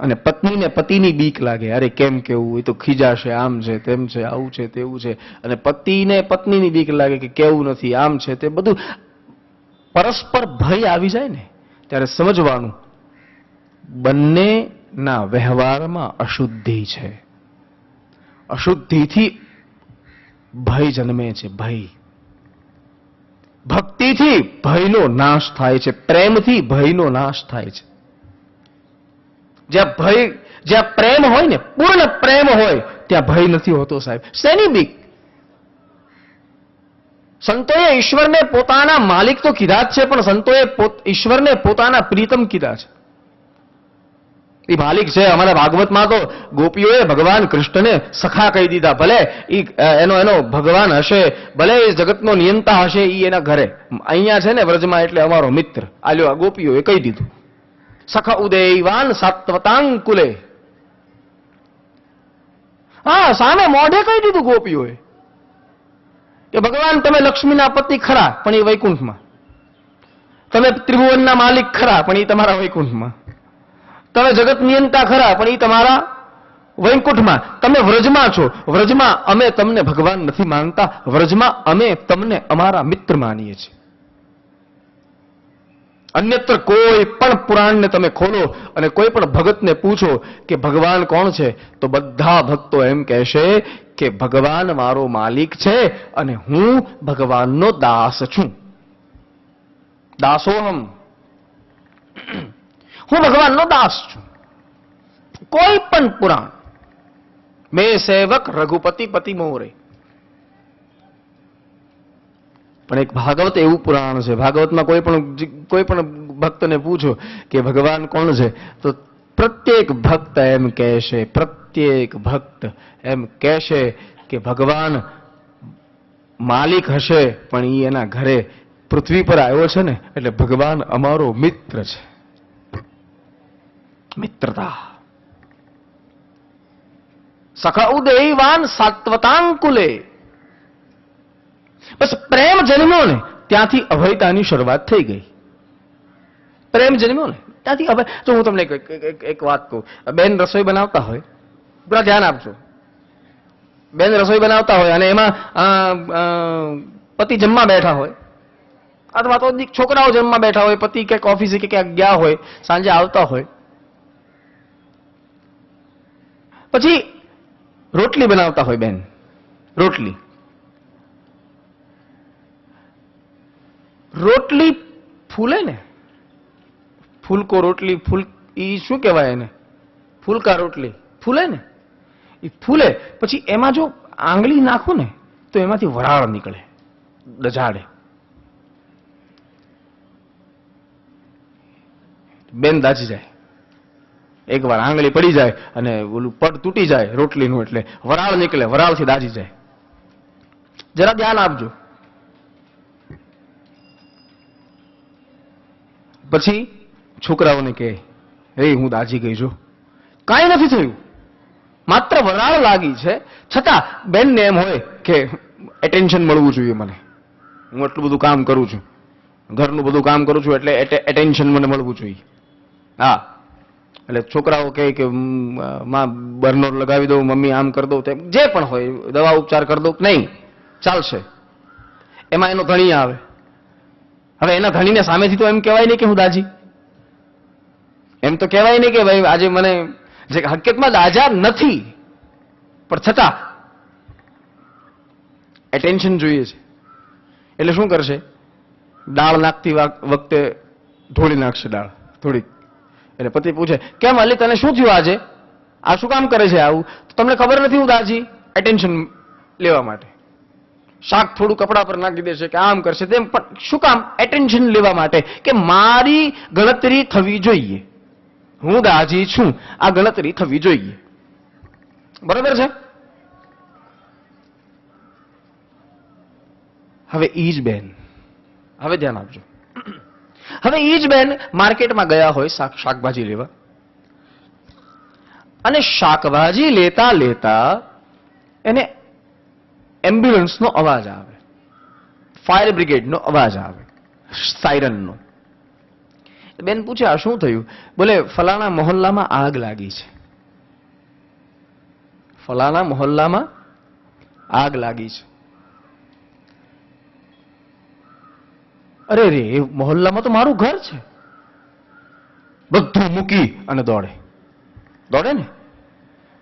અને પત્નીને પતિની બીક લાગે. અરે કેમ કેવું, એ તો ખીજાશે, આમ છે તેમ છે, આવું છે તેવું છે. અને પતિને પત્નીની બીક લાગે કે કેવું નથી, આમ છે તે બધું. પરસ્પર ભય આવી જાય ને ત્યારે સમજવાનું બંનેના વ્યવહારમાં અશુદ્ધિ છે. અશુદ્ધિથી ભય જન્મે છે. ભય, ભક્તિથી ભયનો નાશ થાય છે, પ્રેમથી ભયનો નાશ થાય છે. જ્યાં પ્રેમ હોય ને, પૂર્ણ પ્રેમ હોય, ત્યાં ભય નથી હોતો સાહેબ. શેની બીક? સંતોએ ઈશ્વરને પોતાના માલિક તો કીધા જ છે, પણ સંતોએ ઈશ્વરને પોતાના પ્રીતમ કીધા છે. એ માલિક છે. અમારા ભાગવતમાં તો ગોપીઓએ ભગવાન કૃષ્ણને સખા કહી દીધા. ભલે એનો ભગવાન હશે, ભલે એ જગતનો નિયંતા હશે, એ એના ઘરે. અહીંયા છે ને વ્રજમાં એટલે અમારો મિત્ર. આલ્યો આ ગોપીઓએ કહી દીધું. સખ ઉદયવાન સાત્વતાંકુલે. હા, સામે મોઢે કહી દીધું ગોપીઓએ કે ભગવાન તમે લક્ષ્મીના પતિ ખરા પણ એ વૈકુંઠમાં, તમે ત્રિભુવનના માલિક ખરા પણ એ તમારા વૈકુંઠમાં, તમે જગત નિયંતા ખરા પણ એ તમારા વૈકુંઠમાં, તમે વ્રજમાં છો, વ્રજમાં અમે તમને ભગવાન નથી માનતા, વ્રજમાં અમે તમને અમારા મિત્ર માનીએ છીએ. અન્યત્ર કોઈ પણ પુરાણને તમે ખોલો અને કોઈ પણ ભગતને પૂછો કે ભગવાન કોણ છે, તો બધા ભક્તો એમ કહેશે કે ભગવાન મારો માલિક છે અને હું ભગવાનનો દાસ છું. દાસોહમ, હું ભગવાનનો દાસ છું. કોઈ પણ પુરાણ, મેં સેવક રઘુપતિ પતિ મોરે. પણ એક ભાગવત એવું પુરાણ છે, ભાગવતમાં કોઈ પણ ભક્તને પૂછો કે ભગવાન કોણ છે, તો પ્રત્યેક ભક્ત એમ કહેશે કે ભગવાન માલિક હશે, પણ એ એના ઘરે પૃથ્વી પર આવ્યો છે ને, એટલે ભગવાન અમારો મિત્ર છે. મિત્રતા. સખા ઉદયવાન સાત્વતાંકુલે. બસ પ્રેમ જન્મ્યો ને ત્યાંથી અભયતાની શરૂઆત થઈ ગઈ. પ્રેમ જન્મ્યો ને ત્યાંથી અભય. જો હું તમને એક વાત કહું. બેન રસોઈ બનાવતા હોય, પૂરા ધ્યાન આપજો. બેન રસોઈ બનાવતા હોય અને એમાં પતિ જમવા બેઠા હોય, અથવા તો છોકરાઓ જમવા બેઠા હોય, પતિ ક્યાંક ઓફિસે કે ક્યાંક ગયા હોય, સાંજે આવતા હોય, પછી રોટલી બનાવતા હોય બેન. રોટલી ફૂલે ને, ફૂલકો રોટલી, ફૂલ ઈ શું કહેવાય એને, ફૂલકા રોટલી ફૂલે ને, એ ફૂલે પછી એમાં જો આંગળી નાખો ને તો એમાંથી વરાળ નીકળે, દજાડે. બેન દાજી જાય. એકવાર આંગળી પડી જાય અને ઓલું પડ તૂટી જાય રોટલીનું, એટલે વરાળ નીકળે, વરાળથી દાજી જાય. જરા ધ્યાન આપજો. પછી છોકરાઓને કહે, એ હું દાજી ગઈ છું. કાંઈ નથી થયું, માત્ર વરાળ લાગી છે. છતાં બેનને એમ હોય કે એટેન્શન મળવું જોઈએ મને, હું એટલું બધું કામ કરું છું, ઘરનું બધું કામ કરું છું, એટલે એટેન્શન મને મળવું જોઈએ. હા, એટલે છોકરાઓ કહે કે માં બર્નર લગાવી દઉં, મમ્મી આમ કરી દઉં, જે પણ હોય, દવા ઉપચાર કરી દઉં. નહીં, ચાલશે. એમાં એનો ધણી આવે. હવે એના ધણીને સામેથી તો એમ કહેવાય નહીં કે હું દાજી, એમ તો કહેવાય નહીં કે ભાઈ આજે મને, જે હકીકતમાં દાજા નથી, પણ છતાં એટેન્શન જોઈએ છે. એટલે શું કરશે, દાળ નાખતી વખતે ઢોળી નાખશે દાળ થોડીક. એટલે પતિ પૂછે, કેમ અલી તને શું થયું આજે, આ શું કામ કરે છે આવું? તો તમને ખબર નથી હું દાજી? એટેન્શન લેવા માટે. શાક થોડું કપડા પર નાખી દેશે કે આમ કરશે તેમ, પણ શું કામ? એટેન્શન લેવા માટે, કે મારી ગણતરી થવી જોઈએ, હું દાજી છું, આ ગણતરી થવી જોઈએ. બરાબર છે? હવે ઈ જ બેન, હવે ધ્યાન આપજો. હવે ઈ જ બેન માર્કેટમાં ગયા હોય શાકભાજી લેવા, અને શાકભાજી લેતા લેતા એને એમ્બ્યુલન્સનો અવાજ આવે, ફાયર બ્રિગેડનો અવાજ આવે, સાયરનનો. બેન પૂછે, આ શું થયું? બોલે, ફલાણા મોહલ્લામાં આગ લાગી છે. ફલાણા મોહલ્લામાં આગ લાગી છે. અરે રે, એ મોહલ્લામાં તો મારું ઘર છે. બધું મૂકી અને દોડે ને,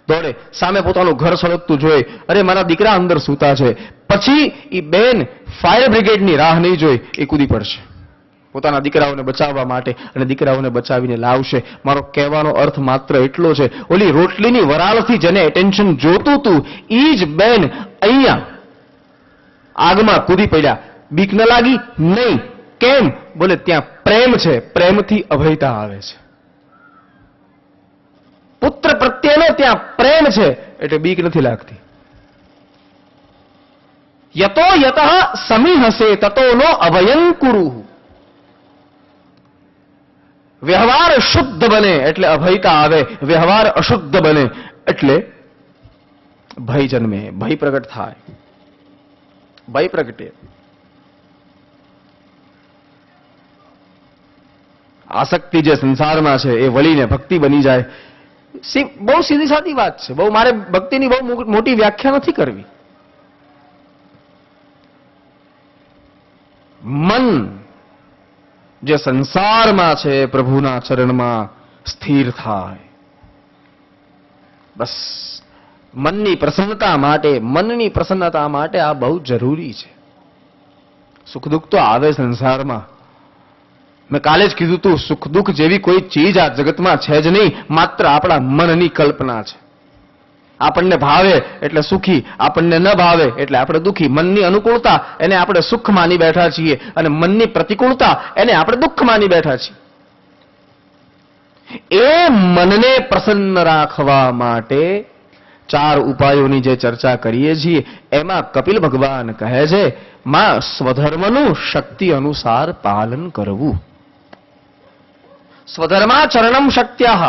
દોડે. સામે પોતાનું ઘર સળગતું જોઈ, અરે મારા દીકરા અંદર સૂતા છે. પછી એ બેન ફાયર બ્રિગેડની રાહ નહીં જોઈ, એ કૂદી પડશે પોતાના દીકરાઓને બચાવવા માટે, અને દીકરાઓને બચાવીને લાવશે. મારો કહેવાનો અર્થ માત્ર એટલો છે, ઓલી રોટલીની વરાળથી જેને એટેન્શન જોતું હતું, ઈ જ બેન અહીંયા આગમાં કૂદી પડ્યા. બીક ન લાગી? નહીં. કેમ? બોલે, ત્યાં પ્રેમ છે, પ્રેમથી અભયતા આવે છે. પુત્ર પ્રત્યેનો ત્યાં પ્રેમ છે, એટલે બીક નથી લાગતી. યતો યતઃ સમીહસે તતો નો અભયં કુરુઃ. વ્યવહાર શુદ્ધ બને એટલે અભયતા આવે, વ્યવહાર અશુદ્ધ બને એટલે ભય જન્મે, ભય પ્રગટ થાય, ભય પ્રગટે. આસક્તિ જે સંસારમાં છે એ વળીને ભક્તિ બની જાય. બહુ સીધી સાદી વાત છે. બહુ મારે ભક્તિની બહુ મોટી વ્યાખ્યા નથી કરવી. મન જે સંસારમાં છે પ્રભુના ચરણમાં સ્થિર થાય. બસ મનની પ્રસન્નતા માટે આ બહુ જરૂરી છે. સુખ દુઃખ તો આવે સંસારમાં. મેં કાલે જ કીધું તું, સુખ દુઃખ જેવી કોઈ ચીજ આ જગતમાં છે જ નહીં, માત્ર આપણા મનની કલ્પના છે. આપણને ભાવે એટલે સુખી, આપણને ન ભાવે એટલે આપણે દુઃખી. મનની અનુકૂળતા એને આપણે સુખ માની બેઠા છીએ, અને મનની પ્રતિકૂળતા એને આપણે દુઃખ માની બેઠા છીએ. એ મનને પ્રસન્ન રાખવા માટે ચાર ઉપાયોની જે ચર્ચા કરીએ છીએ એમાં કપિલ ભગવાન કહે છે માં સ્વધર્મનું શક્તિ અનુસાર પાલન કરવું. સ્વધર્માચરણમ શક્ત્યાઃ.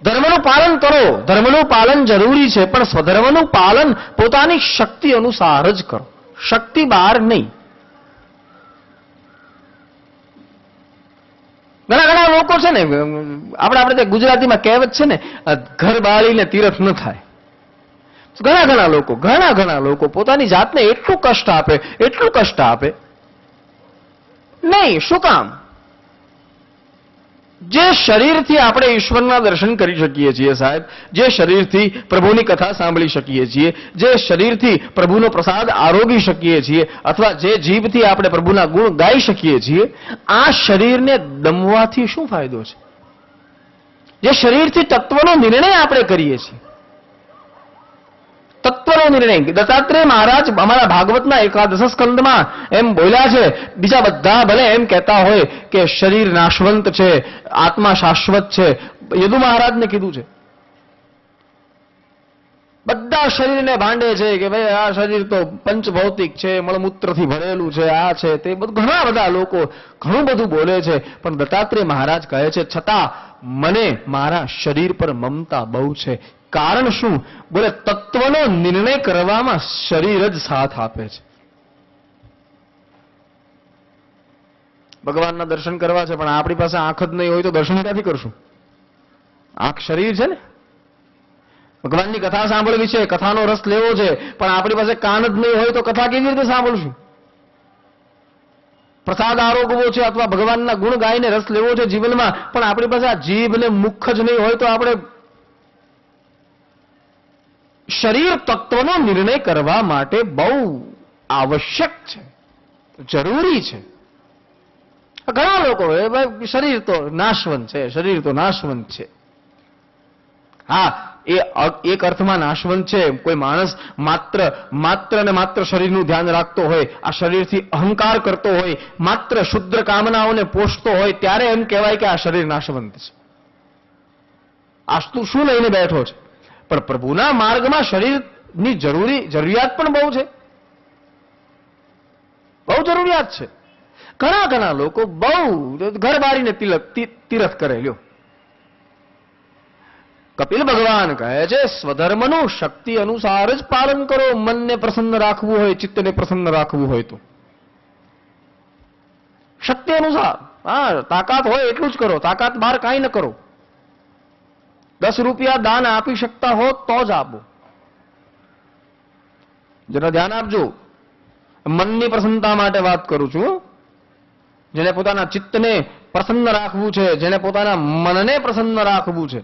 ધર્મનું પાલન કરો. ધર્મનું પાલન જરૂરી છે, પણ સ્વધર્મનું પાલન પોતાની શક્તિ અનુસાર જ કરો, શક્તિ બહાર નહીં. ઘણા લોકો છે ને, આપણે ગુજરાતીમાં કહેવત છે ને, ઘર બાળીને તીરથ ન થાય. ઘણા લોકો પોતાની જાતને એટલું કષ્ટ આપે નહીં. શું કામ? જે શરીરથી આપણે ઈશ્વરના દર્શન કરી શકીએ છીએ સાહેબ, જે શરીરથી પ્રભુની કથા સાંભળી શકીએ છીએ, જે શરીરથી પ્રભુનો પ્રસાદ આરોગી શકીએ છીએ, અથવા જે જીભથી આપણે પ્રભુના ગુણ ગાઈ શકીએ છીએ, આ શરીરને દમવાથી શું ફાયદો છે? જે શરીરથી તત્વનો નિર્ણય આપણે કરીએ છીએ, તત્વનો નિર્ણય. દત્તાત્રેય મહારાજ અમારા ભાગવતના 11 સ્કંદમાં એમ બોલ્યા છે. બીજા બધા ભલે એમ કહેતા હોય કે શરીર નાશવંત છે, આત્મા શાશ્વત છે. યદુ મહારાજને કીધું છે. બધા શરીરને ભાંડે છે કે ભાઈ આ શરીર તો પંચભૌતિક છે, મળમૂત્રથી ભરેલું છે, આ છે તે બધું. ઘણા બધા લોકો ઘણું બધું બોલે છે, પણ દત્તાત્રેય મહારાજ કહે છે છતાં મને મારા શરીર પર મમતા બહુ છે. કારણ શું? બોલે તત્વનો નિર્ણય કરવામાં શરીર જ સાથ આપે છે. ભગવાનના દર્શન કરવા છે, પણ આપણી પાસે આંખ જ નહીં હોય તો દર્શન ક્યાંથી કરશું? આંખ શરીર છે ને. ભગવાનની કથા સાંભળવી છે, કથાનો રસ લેવો છે, પણ આપણી પાસે કાન જ નહીં હોય તો કથા કેવી રીતે સાંભળશું? પ્રસાદ આરોગવો છે અથવા ભગવાનના ગુણ ગાઈને રસ લેવો છે જીવનમાં, પણ આપણી પાસે આ જીભ ને મુખ જ નહીં હોય તો આપણે શરીર તત્વનો નિર્ણય કરવા માટે બહુ આવશ્યક છે, જરૂરી છે. ઘણા લોકો શરીર તો નાશવંત છે, શરીર તો નાશવંત છે. હા, એ એક અર્થમાં નાશવંત છે. કોઈ માણસ માત્ર ને માત્ર શરીરનું ધ્યાન રાખતો હોય, આ શરીરથી અહંકાર કરતો હોય, માત્ર શુદ્ર કામનાઓને પોષતો હોય, ત્યારે એમ કહેવાય કે આ શરીર નાશવંત છે. આ તું શું લઈને બેઠો છે? પણ પ્રભુના માર્ગમાં શરીરની જરૂરિયાત પણ બહુ છે, બહુ જરૂરિયાત છે. ઘણા લોકો બહુ ઘર બારીને તીરથ કરે. લ્યો, કપિલ ભગવાન કહે છે સ્વધર્મનું શક્તિ અનુસાર જ પાલન કરો. મનને પ્રસન્ન રાખવું હોય, ચિત્તને પ્રસન્ન રાખવું હોય તો શક્તિ અનુસાર. હા, તાકાત હોય એટલું જ કરો, તાકાત બહાર કાંઈ ન કરો. 10 રૂપિયા દાન આપી શકતા હો તો જ આપો. જરા ધ્યાન આપજો. મનની પ્રસન્નતા માટે વાત કરું છું. જેને પોતાના ચિત્તને પ્રસન્ન રાખવું છે, જેને પોતાના મનને પ્રસન્ન રાખવું છે,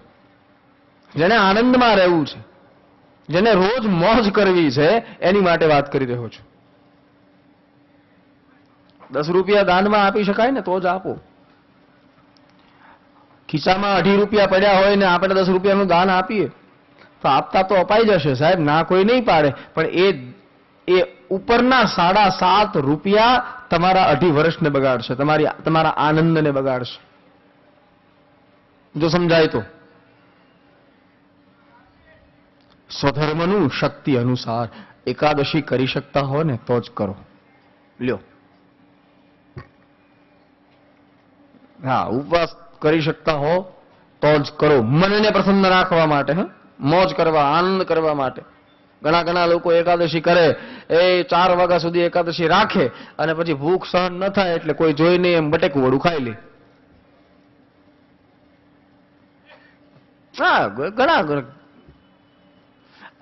જેને આનંદમાં રહેવું છે, જેને રોજ મોજ કરવી છે, એની માટે વાત કરી રહ્યો છું. 10 રૂપિયા દાનમાં આપી શકાય ને તો જ આપો. ખિસ્સામાં 2.5 રૂપિયા પડ્યા હોય ને આપણે 10 રૂપિયાનું દાન આપીએ તો આપતા તો અપાઈ જશે સાહેબ, ના કોઈ નહીં પાડે. પણ એ ઉપરના 7.5 રૂપિયા તમારા 2.5 વર્ષને બગાડશે, તમારા આનંદને બગાડશે, જો સમજાય તો. સ્વધર્મનું શક્તિ અનુસાર એકાદશી કરી શકતા હો ને તો જ કરો. લ્યો, હા, ઉપવાસ કરી શકતા હો તો જ કરો. મનને પ્રસન્ન રાખવા માટે, મોજ કરવા, આનંદ કરવા માટે. ઘણા લોકો એકાદશી કરે, એ 4 વાગ્યા સુધી એકાદશી રાખે અને પછી ભૂખ સહન ન થાય એટલે કોઈ જોઈને એમ બટેકું વડું ખાઈ લે. હા,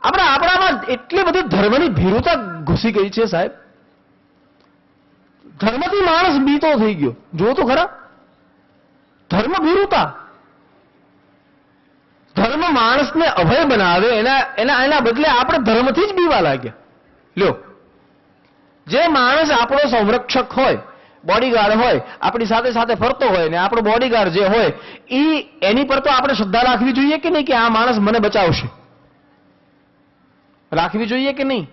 આપણામાં એટલી બધી ધર્મની ભીરુતા ઘૂસી ગઈ છે સાહેબ. ધર્મથી માણસ બીતો થઈ ગયો. જો તો ખરા, ધર્મ ભીરુતા. ધર્મ માણસને અભય બનાવે, એના બદલે આપણે ધર્મથી જ બીવા લાગ્યા. લ્યો, જે માણસ આપણો સંરક્ષક હોય, બોડીગાર્ડ હોય, આપણી સાથે સાથે ફરતો હોય ને આપણો બોડીગાર્ડ જે હોય, એની પર તો આપણે શ્રદ્ધા રાખવી જોઈએ કે નહીં કે આ માણસ મને બચાવશે? રાખવી જોઈએ કે નહીં?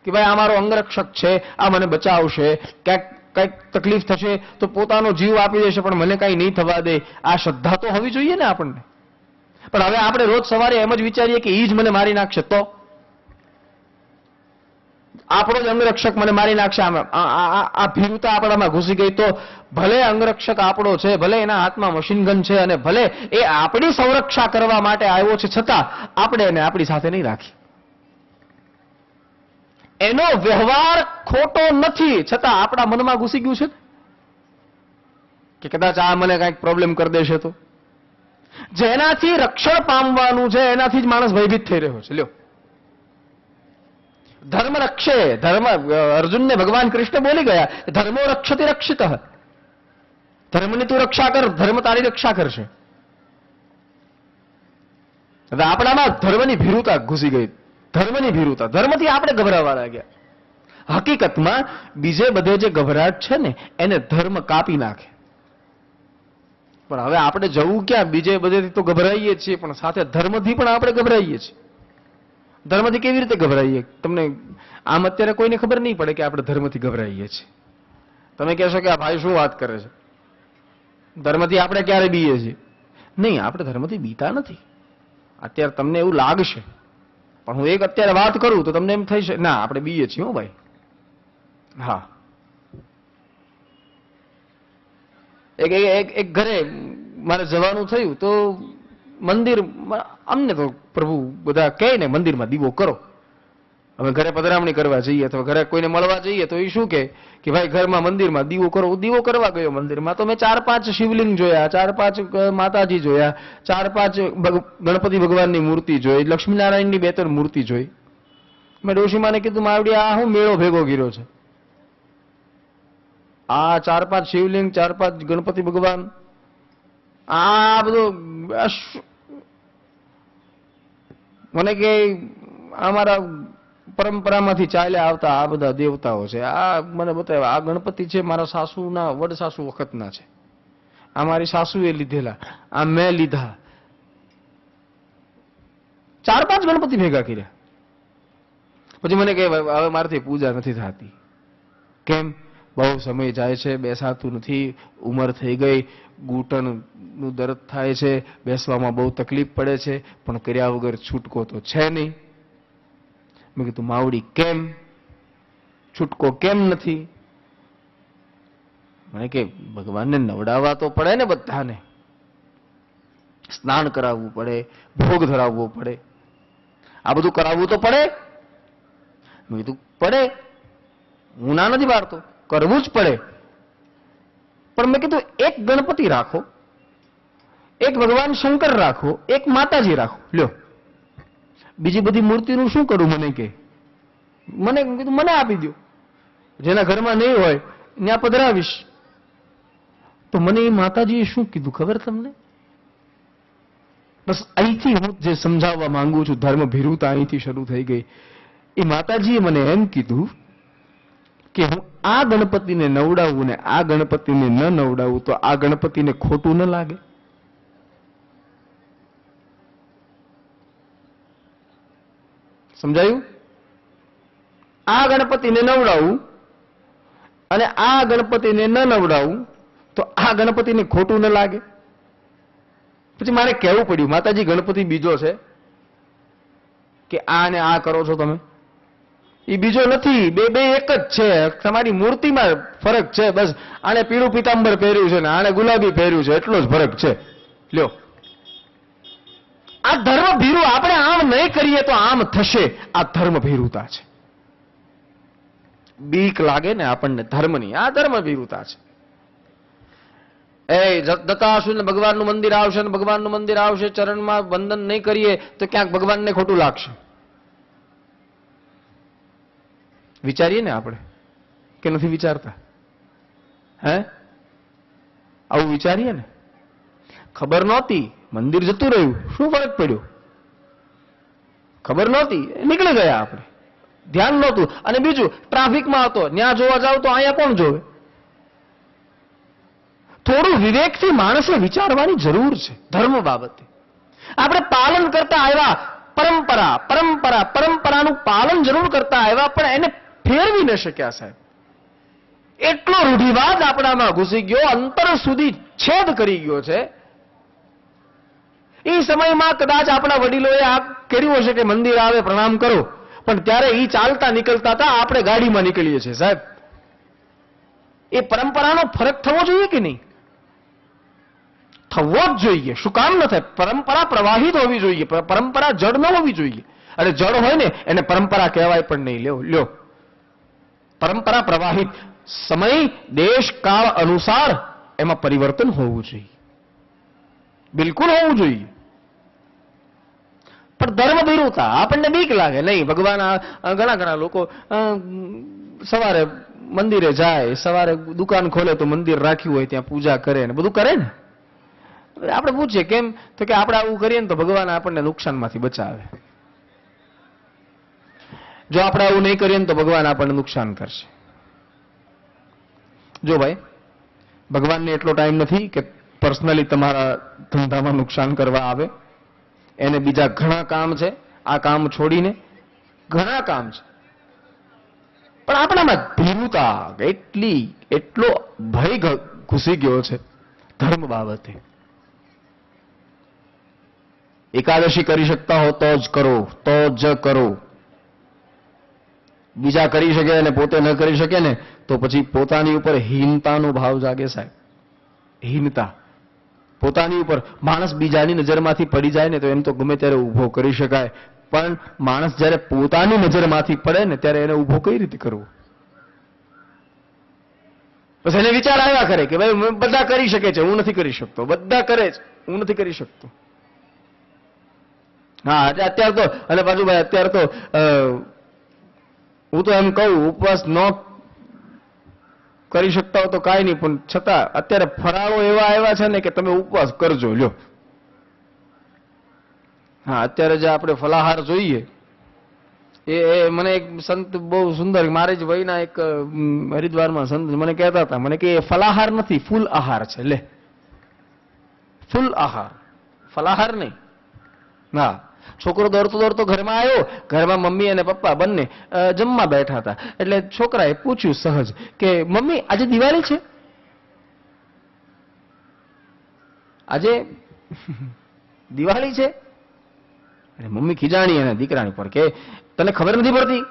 કે ભાઈ આ મારો અંગરક્ષક છે, આ મને બચાવશે, કંઈક તકલીફ થશે તો પોતાનો જીવ આપી દેશે પણ મને કંઈ નહીં થવા દે. આ શ્રદ્ધા તો હોવી જોઈએ ને આપણને. પણ હવે આપણે રોજ સવારે એમ જ વિચારીએ કે ઈ જ મને મારી નાખશે, તો આપણો જ અંગરક્ષક મને મારી નાખશે. આ ભીરુતા આપણામાં ઘૂસી ગઈ તો ભલે અંગરક્ષક આપણો છે, ભલે એના હાથમાં મશીન ગન છે, અને ભલે એ આપણી સંરક્ષા કરવા માટે આવ્યો છે, છતાં આપણે એને આપણી સાથે નહીં રાખી. એનો વ્યવહાર ખોટો નથી, છતાં આપણા મનમાં ઘૂસી ગયું છે કે કદાચ આ મને કંઈક પ્રોબ્લેમ કરી દેશે. તો જેનાથી રક્ષણ પામવાનું છે એનાથી જ માણસ ભયભીત થઈ રહ્યો છે. લ્યો, ધર્મ રક્ષે, ધર્મ, અર્જુનને ભગવાન કૃષ્ણ બોલી ગયા, ધર્મો રક્ષતે રક્ષિત. ધર્મની તું રક્ષા કર, ધર્મ તારી રક્ષા કરશે. હવે આપણામાં ધર્મની ભીરુતા ઘૂસી ગઈ, ધર્મની ભીરુતા. ધર્મથી આપણે ગભરાવા લાગ્યા. હકીકતમાં બીજે બધે જે ગભરાટ છે ને એને ધર્મ કાપી નાખે. પણ હવે આપણે જવું ક્યાં? બીજે બધેથી તો ગભરાઈએ છીએ, પણ સાથે ધર્મથી પણ આપણે ગભરાઈએ છીએ. ધર્મથી કેવી રીતે ગભરાઈએ? તમને આમ અત્યારે કોઈને ખબર નહીં પડે કે આપણે ધર્મથી ગભરાઈએ છીએ. તમે કહેશો કે આ ભાઈ શું વાત કરે છે, ધર્મથી આપણે ક્યારે બીએ છીએ? નહીં, આપણે ધર્મથી બીતા નથી. અત્યારે તમને એવું લાગશે, પણ હું એક અત્યારે વાત કરું તો તમને એમ થઈ છે ના આપણે બીએ છીએ. હો ભાઈ, હા. એક ઘરે મારે જવાનું થયું તો મંદિર, અમને તો પ્રભુ બધા કહે ને મંદિરમાં દીવો કરો. હવે ઘરે પધરામણી કરવા જઈએ અથવા ઘરે કોઈને મળવા જઈએ તો એ શું કે ભાઈ ઘરમાં મંદિરમાં દીવો કરો. દીવો કરવા ગયો મંદિરમાં તો મેં 4-5 શિવલિંગ જોયા, 4-5 માતાજી જોયા, 4-5 ગણપતિ ભગવાનની મૂર્તિ જોઈ, લક્ષ્મીનારાયણની 2-3 મૂર્તિ જોઈ. મેં ડોશીમાને કીધું, માવડી આ હું મેળો ભેગો કર્યો છે? આ 4-5 શિવલિંગ, 4-5 ગણપતિ ભગવાન, આ બધું મને કે અમારા પરંપરામાંથી ચાલ્યા આવતા આ બધા દેવતાઓ છે. આ મને બતાવ્યા, આ ગણપતિ છે મારા સાસુના, વડ સાસુ વખતના છે, આ મારી સાસુએ લીધેલા, આ મેં લીધા. 4-5 ગણપતિ ભેગા કર્યા. પછી મને કહે હવે મારાથી પૂજા નથી થતી. કેમ? બહુ સમય જાય છે, બેસાતું નથી, ઉંમર થઈ ગઈ, ઘૂંટણનું દર્દ થાય છે, બેસવામાં બહુ તકલીફ પડે છે, પણ કર્યા વગર છૂટકો તો છે નહીં. મેં કીધું માવડી કેમ છૂટકો કેમ નથી? મને કે ભગવાનને નવડાવવા તો પડે ને, બધાને સ્નાન કરાવવું પડે, ભોગ ધરાવવો પડે, આ બધું કરાવવું તો પડે. મેં કીધું પડે, હું ના નથી પાડતો, કરવું જ પડે. પણ મેં કીધું એક ગણપતિ રાખો, એક ભગવાન શંકર રાખો, એક માતાજી રાખો. લ્યો, બીજી બધી મૂર્તિનું શું કરું? મને કે મને કીધું મને આપી દો, જેના ઘરમાં નહીં હોય ત્યાં પધરાવીશ. તો મને એ માતાજીએ શું કીધું ખબર તમને? બસ અહીંથી હું જે સમજાવવા માંગુ છું, ધર્મ ભીરુતા અહીંથી શરૂ થઈ ગઈ. એ માતાજીએ મને એમ કીધું કે હું આ ગણપતિને નવડાવું ને આ ગણપતિને ન નવડાવું તો આ ગણપતિને ખોટું ન લાગે. સમજાયું? આ ગણપતિને નવડાવું અને આ ગણપતિને ન નવડાવું તો આ ગણપતિને ખોટું ન લાગે. પછી મારે કહેવું પડ્યું, માતાજી ગણપતિ બીજો છે કે આ ને આ કરો છો તમે? એ બીજો નથી, બે એક જ છે. તમારી મૂર્તિમાં ફરક છે. બસ આને પીળું પીતાંબર પહેર્યું છે ને આને ગુલાબી પહેર્યું છે, એટલો જ ફરક છે. લ્યો, આ ધર્મ ભીરુ. આપણે આમ નહીં કરીએ તો આમ થશે. આ ધર્મ ભીરુતા છે. બીક લાગે ને આપણને ધર્મની, આ ધર્મ ભીરુતા છે. એ દત્તાસુર ને ભગવાનનું મંદિર આવશે ને ભગવાનનું મંદિર આવશે, ચરણમાં વંદન નહીં કરીએ તો ક્યાંક ભગવાનને ખોટું લાગશે. વિચારીએ ને આપણે કે નથી વિચારતા? હે, આવું વિચારીએ ને? ખબર નહોતી, મંદિર જતું રહ્યું, શું ફરક પડ્યો? ખબર નહોતી, નીકળી ગયા આપણે, ધ્યાન નહોતું. અને બીજું, ટ્રાફિકમાં હતો, ત્યાં જોવા જાવ તો અહીંયા કોણ જોવે? થોડું વિવેકથી માણસે વિચારવાની જરૂર છે ધર્મ બાબતે. આપણે પાલન કરતા આવ્યા, પરંપરાનું પાલન જરૂર કરતા આવ્યા, પણ એને ફેરવી ન શક્યા સાહેબ. એટલો રૂઢિવાદ આપણામાં ઘૂસી ગયો, અંતર સુધી છેદ કરી ગયો છે એ સમયમાં કદાચ આપણા વડીલોએ આ કર્યું હશે કે મંદિર આવે પ્રણામ કરો, પણ ત્યારે એ ચાલતા નીકળતા હતા, આપણે ગાડીમાં નીકળીએ છીએ સાહેબ. એ પરંપરાનો ફરક થવો જોઈએ કે નહીં? થવો જ જોઈએ. શું કામ ન થાય? પરંપરા પ્રવાહિત હોવી જોઈએ, પરંપરા જડ ન હોવી જોઈએ. અને જડ હોય ને એને પરંપરા કહેવાય પણ નહીં. લ્યો પરંપરા પ્રવાહિત, સમય દેશ કાળ અનુસાર એમાં પરિવર્તન હોવું જોઈએ, બિલકુલ હોવું જોઈએ. પણ ધર્મ ભીરુતા આપણને બીક લાગે. નહીં, ભગવાન ઘણા લોકો સવારે મંદિરે જાય, સવારે દુકાન ખોલે તો મંદિર રાખ્યું હોય ત્યાં પૂજા કરે ને બધું કરે ને. આપણે પૂછીએ કેમ, તો કે આપણે આવું કરીએ ને તો ભગવાન આપણને નુકસાનમાંથી બચાવે. જો આપણે આવું નહીં કરીએ ને તો ભગવાન આપણને નુકસાન કરશે. જો ભાઈ, ભગવાનને એટલો ટાઈમ નથી કે પર્સનલી તમારા ધંધામાં નુકસાન કરવા આવે. એને બીજા ઘણા કામ છે, આ કામ છોડીને ઘણા કામ છે. પણ આપણામાં ભીરુતા એટલો ભય ઘૂસી ગયો છે ધર્મ બાબતે. એકાદશી કરી શકતા હો તો જ કરો, તો જ કરો. બીજા કરી શકે અને પોતે ન કરી શકે ને તો પછી પોતાની ઉપર હીનતાનો ભાવ જાગે સાહેબ. હીનતા પોતાની ઉપર. માણસ બીજાની નજરમાંથી પડી જાય ને તો એમ તો ગમે ત્યારે ઊભો કરી શકાય, પણ માણસ જ્યારે પોતાની નજરમાંથી પડે ને ત્યારે એને ઊભો કઈ રીતે કરવો? બસ એને વિચાર આવ્યા કરે કે ભાઈ બધા કરી શકે છે, હું નથી કરી શકતો. બધા કરે છે, હું નથી કરી શકતો. હા, અત્યારે તો, અને પાછું ભાઈ અત્યારે તો હું તો એમ કહું, ઉપવાસ ન કરી શકતા હો તો કાંઈ નહીં, પણ છતાં અત્યારે ફરાળો એવા આવ્યા છે ને કે તમે ઉપવાસ કરજો. લ્યો, હા, અત્યારે જે આપણે ફલાહાર જોઈએ એ મને એક સંત બહુ સુંદર, મારે જ વયના એક હરિદ્વારમાં સંત મને કહેતા હતા, મને કે એ ફલાહાર નથી, ફૂલ આહાર છે. લે, ફૂલ આહાર, ફલાહાર નહીં. હા, છોકરો દોડતો ઘરમાં આવ્યો, ઘરમાં મમ્મી અને પપ્પા બંને જમવા બેઠા હતા. એટલે છોકરાએ પૂછ્યું સહજ કે મમ્મી આજે દિવાળી છે? આજે દિવાળી છે? અને મમ્મી ખીજાણી અને દીકરાની પર કે તને ખબર નથી પડતી?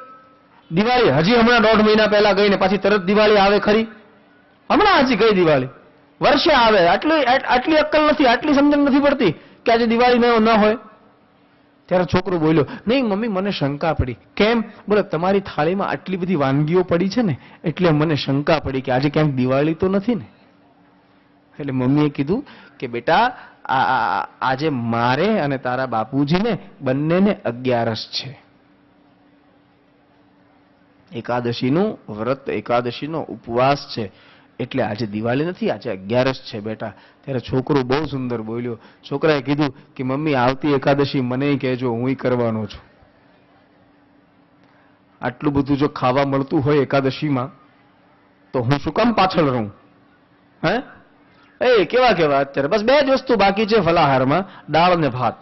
દિવાળી હજી હમણાં 1.5 મહિના પહેલા ગઈ ને પાછી તરત દિવાળી આવે ખરી? હમણાં હજી ગઈ દિવાળી, વર્ષે આવે. આટલી અક્કલ નથી, આટલી સમજણ નથી પડતી કે આજે દિવાળી ન હોય? ત્યારે છોકરો બોલ્યો, નહીં મમ્મી, મને શંકા પડી. કેમ? બોલે, તમારી થાળીમાં આટલી બધી વાનગીઓ પડી છે ને એટલે મને શંકા પડી કે આજે ક્યાંક દિવાળી તો નથી ને. એટલે મમ્મીએ કીધું કે બેટા, આજે મારે અને તારા બાપુજીને બંનેને 11 છે. એકાદશીનું વ્રત, એકાદશીનો ઉપવાસ છે, એટલે આજે દિવાળી નથી, આજે 11 છે બેટા. ત્યારે છોકરો બહુ સુંદર બોલ્યો. છોકરાએ કીધું કે મમ્મી, આવતી એકાદશી મને કહેજો, હું કરવાનો છું. આટલું બધું જો ખાવા મળતું હોય એકાદશીમાં તો હું શું કામ પાછળ રહું? હે, એ કેવા અત્યારે બસ 2 જ વસ્તુ બાકી છે ફલાહારમાં, દાળ અને ભાત.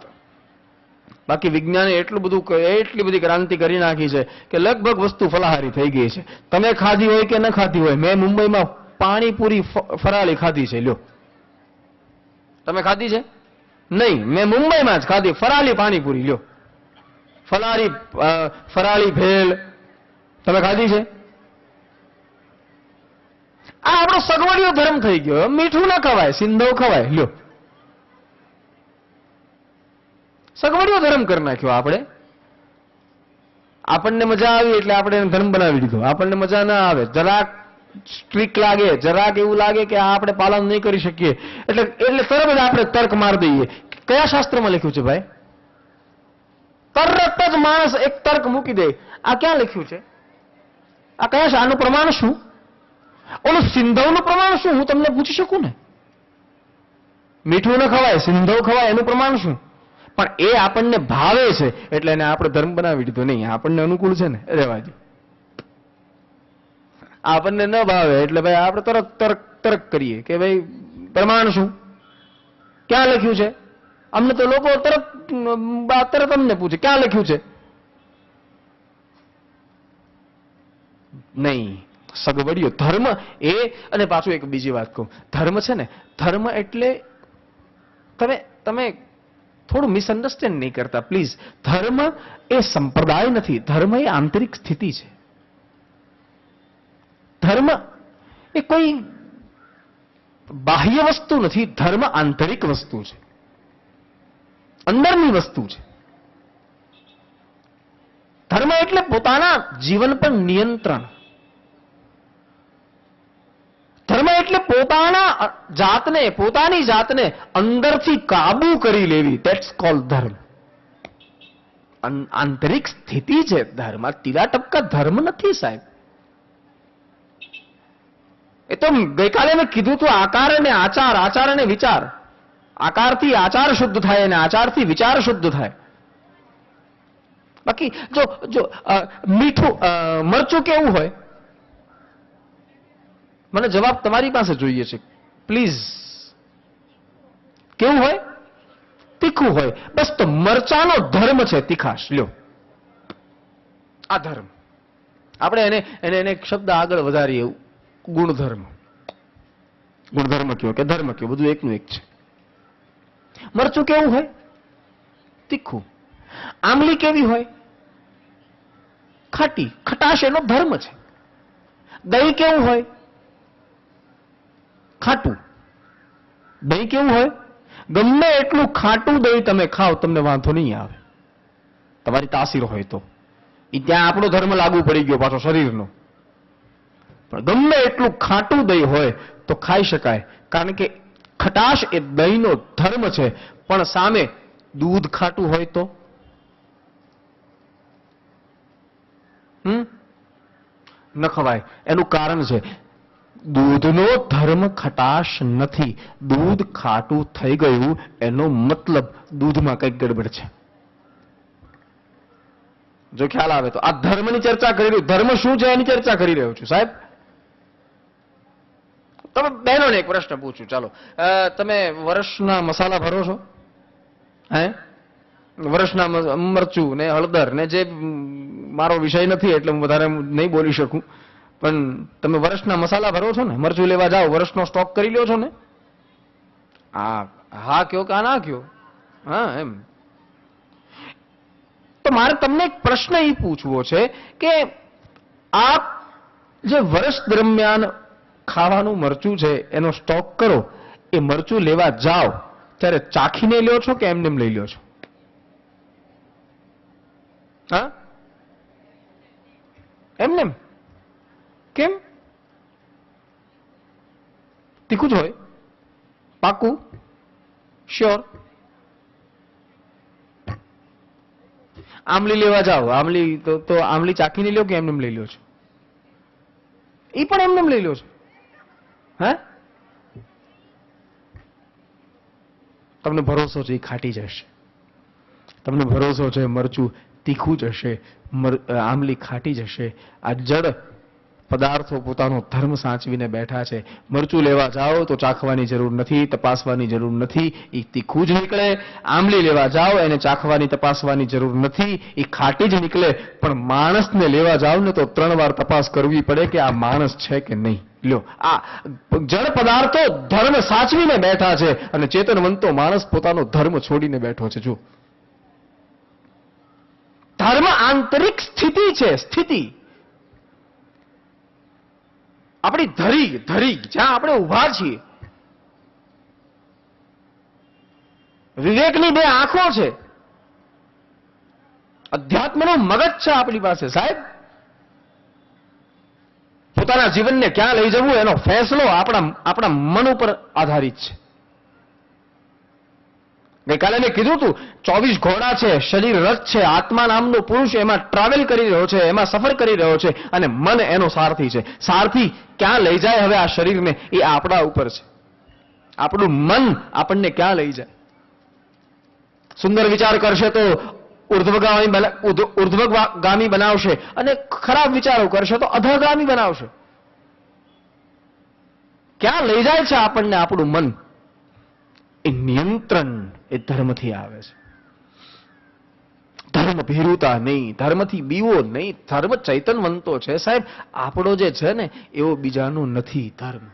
બાકી વિજ્ઞાને એટલી બધી ક્રાંતિ કરી નાખી છે કે લગભગ વસ્તુ ફલાહારી થઈ ગઈ છે. તમે ખાધી હોય કે ન ખાધી હોય, મેં મુંબઈમાં પાણીપુરી ફરાળી ખાધી છે. લ્યો, તમે ખાધી છે? નહીં, મેં મુંબઈમાં જ ખાધી ફરાળી પાણીપુરી. લ્યો, ફરાળી ભેળ તમે ખાધી છે? આ આપણો સગવડિયો ધર્મ થઈ ગયો. મીઠું ના ખવાય, સિંધવ ખવાય. લ્યો, સગવડિયો ધર્મ કરી નાખ્યો આપણે. આપણને મજા આવી એટલે આપણે એને ધર્મ બનાવી દીધો. આપણને મજા ના આવે, જરાક સ્ટ્રિક્ટ લાગે, જરાક એવું લાગે કે આ આપણે પાલન નહીં કરી શકીએ એટલે તરત જ આપણે તર્ક મારી દઈએ. કયા શાસ્ત્રમાં લખ્યું છે ભાઈ? તરત જ માણસ એક તર્ક મૂકી દે. આ ક્યાં લખ્યું છે? આ કયા છે? આનું પ્રમાણ શું? ઓલું સિંધવનું પ્રમાણ શું? હું તમને પૂછી શકું ને. મીઠું ન ખવાય, સિંધવ ખવાય, એનું પ્રમાણ શું? પણ એ આપણને ભાવે છે એટલે એને આપણે ધર્મ બનાવી દીધો. નહીં, આપણને અનુકૂળ છે ને, રહેવા દો. આપણને ન ભાવે એટલે ભાઈ આપણે તરક કરીએ કે ભાઈ પ્રમાણ શું, ક્યાં લખ્યું છે? અમને તો લોકો તરત અમને પૂછે ક્યાં લખ્યું છે. નહીં, સગવડિયો ધર્મ એ. અને પાછું એક બીજી વાત કહું, ધર્મ છે ને, ધર્મ એટલે તમે થોડું મિસઅન્ડરસ્ટેન્ડ નહીં કરતા પ્લીઝ. ધર્મ એ સંપ્રદાય નથી, ધર્મ એ આંતરિક સ્થિતિ છે. ધર્મ એ કોઈ બાહ્ય વસ્તુ નથી, ધર્મ આંતરિક વસ્તુ છે, અંદરની વસ્તુ છે. ધર્મ એટલે પોતાના જીવન પર નિયંત્રણ. ધર્મ એટલે પોતાની જાતને અંદરથી કાબુ કરી લેવી. ધેટ્સ કોલ્ડ ધર્મ. આંતરિક સ્થિતિ છે ધર્મ. તીલા ટપકા ધર્મ નથી સાહેબ. એ તો ગઈકાલે મેં કીધું હતું, આકાર અને આચાર, આચાર અને વિચાર. આકારથી આચાર શુદ્ધ થાય અને આચારથી વિચાર શુદ્ધ થાય. બાકી જો મીઠું મરચું કેવું હોય? મને જવાબ તમારી પાસે જોઈએ છે પ્લીઝ. કેવું હોય? તીખું હોય. બસ તો મરચાનો ધર્મ છે તીખાશ. લ્યો, આ ધર્મ. આપણે એને એક શબ્દ આગળ વધારીએ, ગુણધર્મ. ગુણધર્મ કયો કે ધર્મ કયો, બધું એકનું એક છે. મરચું કેવું હોય? તીખું. આમલી કેવી હોય? ખાટી. ખટાશ એનો ધર્મ છે. દહીં કેવું હોય? ખાટું. દહીં કેવું હોય? ગમે એટલું ખાટું દહીં તમે ખાઓ તમને વાંધો નહીં આવે, તમારી તાસીર હોય તો. એ ત્યાં આપણો ધર્મ લાગુ પડી ગયો પાછો શરીરનો. પણ ગમે એટલું ખાટું દહીં હોય તો ખાઈ શકાય, કારણ કે ખટાશ એ દહીંનો ધર્મ છે. પણ સામે દૂધ ખાટું હોય તો ન ખવાય. એનું કારણ છે દૂધનો ધર્મ ખટાશ નથી. દૂધ ખાટું થઈ ગયું એનો મતલબ દૂધમાં કંઈક ગડબડ છે. જો ખ્યાલ આવે તો. આ ધર્મની ચર્ચા કરી રહ્યું. ધર્મ શું છે એની ચર્ચા કરી રહ્યો છું સાહેબ. તમે બહેનોને એક પ્રશ્ન પૂછું, ચાલો. તમે વર્ષના મસાલા ભરો છો? હે? વર્ષના મરચું ને હળદર ને, જે મારો વિષય નથી એટલે હું વધારે નહીં બોલી શકું, પણ તમે વર્ષના મસાલા ભરો છો ને? મરચું લેવા જાઓ, વર્ષનો સ્ટોક કરી લ્યો છો ને? હા કયો કે ના કયો? હા એમ. તો મારે તમને એક પ્રશ્ન એ પૂછવો છે કે આપ જે વર્ષ દરમિયાન ખાવાનું મરચું છે એનો સ્ટોક કરો, એ મરચું લેવા જાઓ ત્યારે ચાખીને લ્યો છો કે એમને લઈ લ્યો છો? હા, એમને? કેમ? તીખું જ હોય? પાકું? શ્યોર? આમલી લેવા જાઓ, આમલી તો આમલી ચાખીને લ્યો કે એમને લઈ લ્યો છો? એ પણ એમને લઈ લ્યો છો? હે? તમને ભરોસો છે એ ખાટી જશે, તમને ભરોસો છે મરચું તીખું જ હશે, આમલી ખાટી જશે. આ જડ પદાર્થો પોતાનો ધર્મ સાચવીને બેઠા છે. મરચું લેવા જાઓ તો ચાખવાની જરૂર નથી, તપાસવાની જરૂર નથી, એ તીખું જ નીકળે. આમલી લેવા જાઓ એને ચાખવાની તપાસવાની જરૂર નથી, એ ખાટી જ નીકળે. પણ માણસને લેવા જાઓ ને તો 3 વાર તપાસ કરવી પડે કે આ માણસ છે કે નહીં. લ્યો, આ જળ પદાર્થો ધર્મ સાચવીને બેઠા છે અને ચેતનવંતો માણસ પોતાનો ધર્મ છોડીને બેઠો છે. જો ધર્મ આંતરિક સ્થિતિ છે, સ્થિતિ. આપણી ધરી જ્યાં આપણે ઉભા છીએ. વિવેકની 2 આંખો છે, અધ્યાત્મનું મગજ છે આપણી પાસે સાહેબ. પોતાના જીવનને ક્યાં લઈ જવું એનો ફેસલો આપણા મન ઉપર આધારિત છે. ગઈકાલે મેં કીધું હતું 24 ઘોડા છે, શરીર રથ છે, આત્મા નામનો પુરુષ એમાં ટ્રાવેલ કરી રહ્યો છે, એમાં સફર કરી રહ્યો છે, અને મન એનો સારથી છે. સારથી ક્યાં લઈ જાય હવે આ શરીરને એ આપણા ઉપર છે. આપણું મન આપણને ક્યાં લઈ જાય. સુંદર વિચાર કરશે તો ઉર્ધ્વગામી બનાવશે અને ખરાબ વિચારો કરશે તો અધોગામી બનાવશે. ક્યાં લઈ જાય છે આપણને આપણું મન? એ નિયંત્રણ એ ધર્મથી આવે છે. ધર્મ ભીરુતા નહીં, ધર્મથી બીવો નહીં. ધર્મ ચૈતનવંતો છે સાહેબ. આપણો જે છે ને એવો બીજાનો નથી ધર્મ.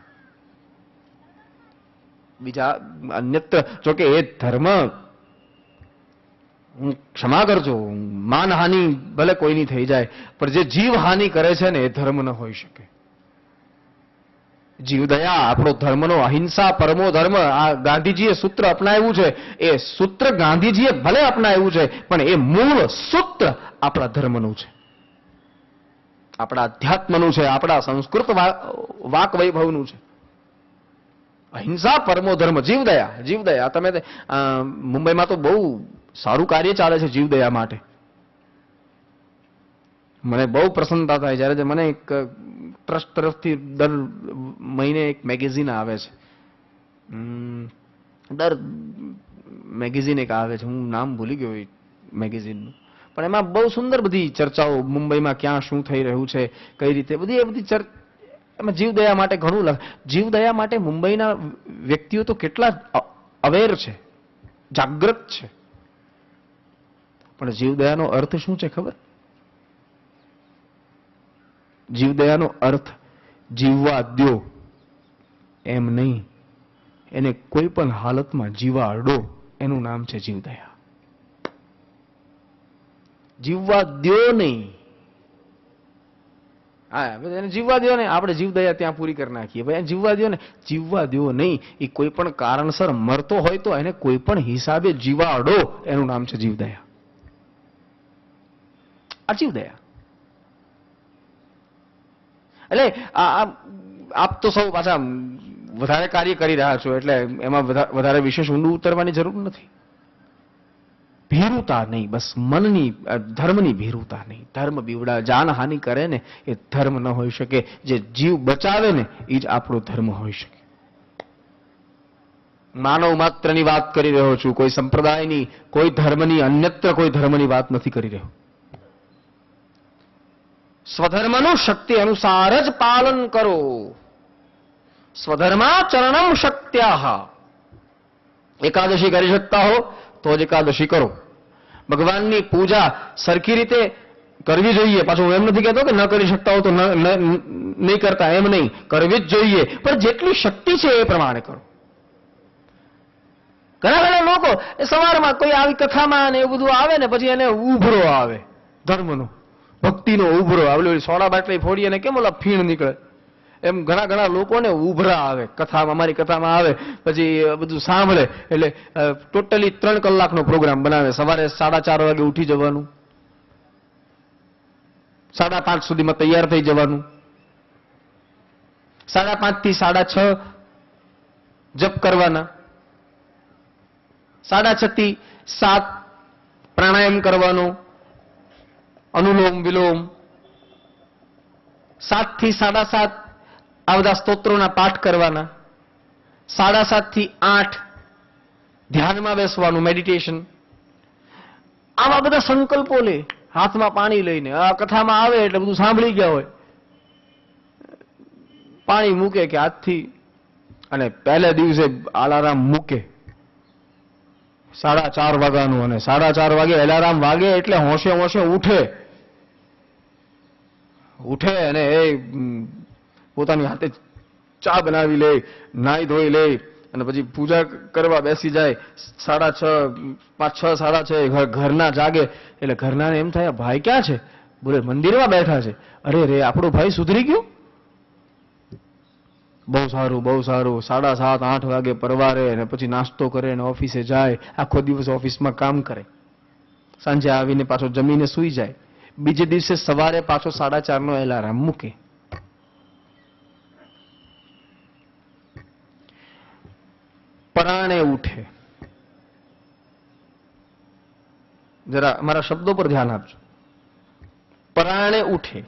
બીજા અન્યત્ર જોકે એ ધર્મ હું ક્ષમા કરજો, માનહાનિ ભલે કોઈની થઈ જાય, પણ જે જીવહાનિ કરે છે ને એ ધર્મ ન હોઈ શકે. જીવદયા આપણો ધર્મનો, અહિંસા પરમો ધર્મ, આ ગાંધીજીએ સૂત્ર અપનાવ્યું છે. એ સૂત્ર ગાંધીજીએ ભલે અપનાવ્યું છે, પણ એ મૂળ સૂત્ર આપણા ધર્મનું છે, આપણા અધ્યાત્મનું છે, આપણા સંસ્કૃત વાક વૈભવનું છે. અહિંસા પરમો ધર્મ, જીવદયા. જીવદયા તમે મુંબઈમાં તો બહુ સારું કાર્ય ચાલે છે જીવદયા માટે. મને બહુ પ્રસન્નતા થાય જ્યારે મને એક ટ્રસ્ટ તરફથી દર મહિને એક મેગેઝિન આવે છે. દર મેગેઝિન એક આવે છે, હું નામ ભૂલી ગયો એ મેગેઝિનનું, પણ એમાં બહુ સુંદર બધી ચર્ચાઓ, મુંબઈમાં ક્યાં શું થઈ રહ્યું છે, કઈ રીતે બધી એ બધી એમાં જીવદયા માટે ઘણું લખે. જીવદયા માટે મુંબઈના વ્યક્તિઓ તો કેટલા અવેર છે, જાગૃત છે. પણ જીવદયાનો અર્થ શું છે ખબર? જીવદયાનો અર્થ જીવવા દ્યો એમ નહીં, એને કોઈ પણ હાલતમાં જીવા અડો, એનું નામ છે જીવદયા. જીવવા દ્યો નહીં, હા એને જીવવા દ્યો ને, આપણે જીવદયા ત્યાં પૂરી કરી નાખીએ. ભાઈ જીવવા દ્યો ને, જીવવા દ્યો નહીં. એ કોઈ પણ કારણસર મરતો હોય તો એને કોઈ પણ હિસાબે જીવા અડો, એનું નામ છે જીવદયા. આ જીવદયા. એટલે આપ તો સૌ પાછા વધારે કાર્ય કરી રહ્યા છો, એટલે એમાં વધારે વિશેષ ઊંડું ઉતરવાની જરૂર નથી. ભીરુતા નહીં, બસ મનની, ધર્મની ભીરુતા નહીં. ધર્મ બીવડા, જાનહાનિ કરે ને એ ધર્મ ન હોઈ શકે. જે જીવ બચાવે ને એ જ આપણો ધર્મ હોઈ શકે. માનવ માત્રની વાત કરી રહ્યો છું, કોઈ સંપ્રદાયની, કોઈ ધર્મની, અન્યત્ર કોઈ ધર્મની વાત નથી કરી રહ્યો. સ્વધર્મનું શક્તિ અનુસાર જ પાલન કરો. સ્વધર્માચરણમ શક્ત્યાહ. એકાદશી કરી શકતા હો તો જ એકાદશી કરો. ભગવાનની પૂજા સરખી રીતે કરવી જોઈએ. પાછું હું એમ નથી કહેતો કે ન કરી શકતા હો તો નહીં કરતા, એમ નહીં, કરવી જ જોઈએ, પણ જેટલી શક્તિ છે એ પ્રમાણે કરો. ઘણા લોકો સવારમાં કોઈ આવી કથામાં ને એવું બધું આવે ને પછી એને ઉભરો આવે, ધર્મનો, ભક્તિનો ઉભરો આવે. સોડા બાટલી ફોડી અને કેમ ઓલા ફીણ નીકળે એમ ઘણા લોકોને ઉભરા આવે કથામાં. અમારી કથામાં આવે પછી બધું સાંભળે એટલે ટોટલી 3 કલાકનો પ્રોગ્રામ બનાવે. સવારે 4:30 વાગે ઉઠી જવાનું, 5:30 સુધીમાં તૈયાર થઈ જવાનું, 5:30 થી 6:30 જપ કરવાના, 6:30 થી 7 પ્રાણાયામ કરવાનો, અનુલોમ વિલોમ, 7 થી 7:30 આ બધા સ્તોત્રોના પાઠ કરવાના, 7:30 થી 8 ધ્યાનમાં બેસવાનું, મેડિટેશન. આવા બધા સંકલ્પો લે, હાથમાં પાણી લઈને. આ કથામાં આવે એટલે બધું સાંભળી ગયા હોય, પાણી મૂકે કે હાથથી, અને પહેલે દિવસે અલાર્મ મૂકે 4:30 વાગ્યાનું, અને 4:30 વાગે અલાર્મ વાગે એટલે હોંશે હોંશે ઉઠે અને એ પોતાની હાથે ચા બનાવી લે, નાઈ ધોઈ લે અને પછી પૂજા કરવા બેસી જાય. 6:30, 5, 6:30 ઘરના જાગે એટલે ઘરનાને એમ થાય ભાઈ ક્યાં છે? બોલે મંદિરમાં બેઠા છે. અરે રે, આપણો ભાઈ સુધરી ગયો. બહુ સારું, બહુ સારું. 7:30, 8 વાગે પરવારે અને પછી નાસ્તો કરે અને ઓફિસે જાય. આખો દિવસ ઓફિસમાં કામ કરે, સાંજે આવીને પાછો જમીને સૂઈ જાય. બીજે દિવસે સવારે પાછો 4:30 નો એલાર્મ મૂકે. પરાણે ઉઠે. જરા મારા શબ્દો પર ધ્યાન આપજો. પરાણે ઉઠે.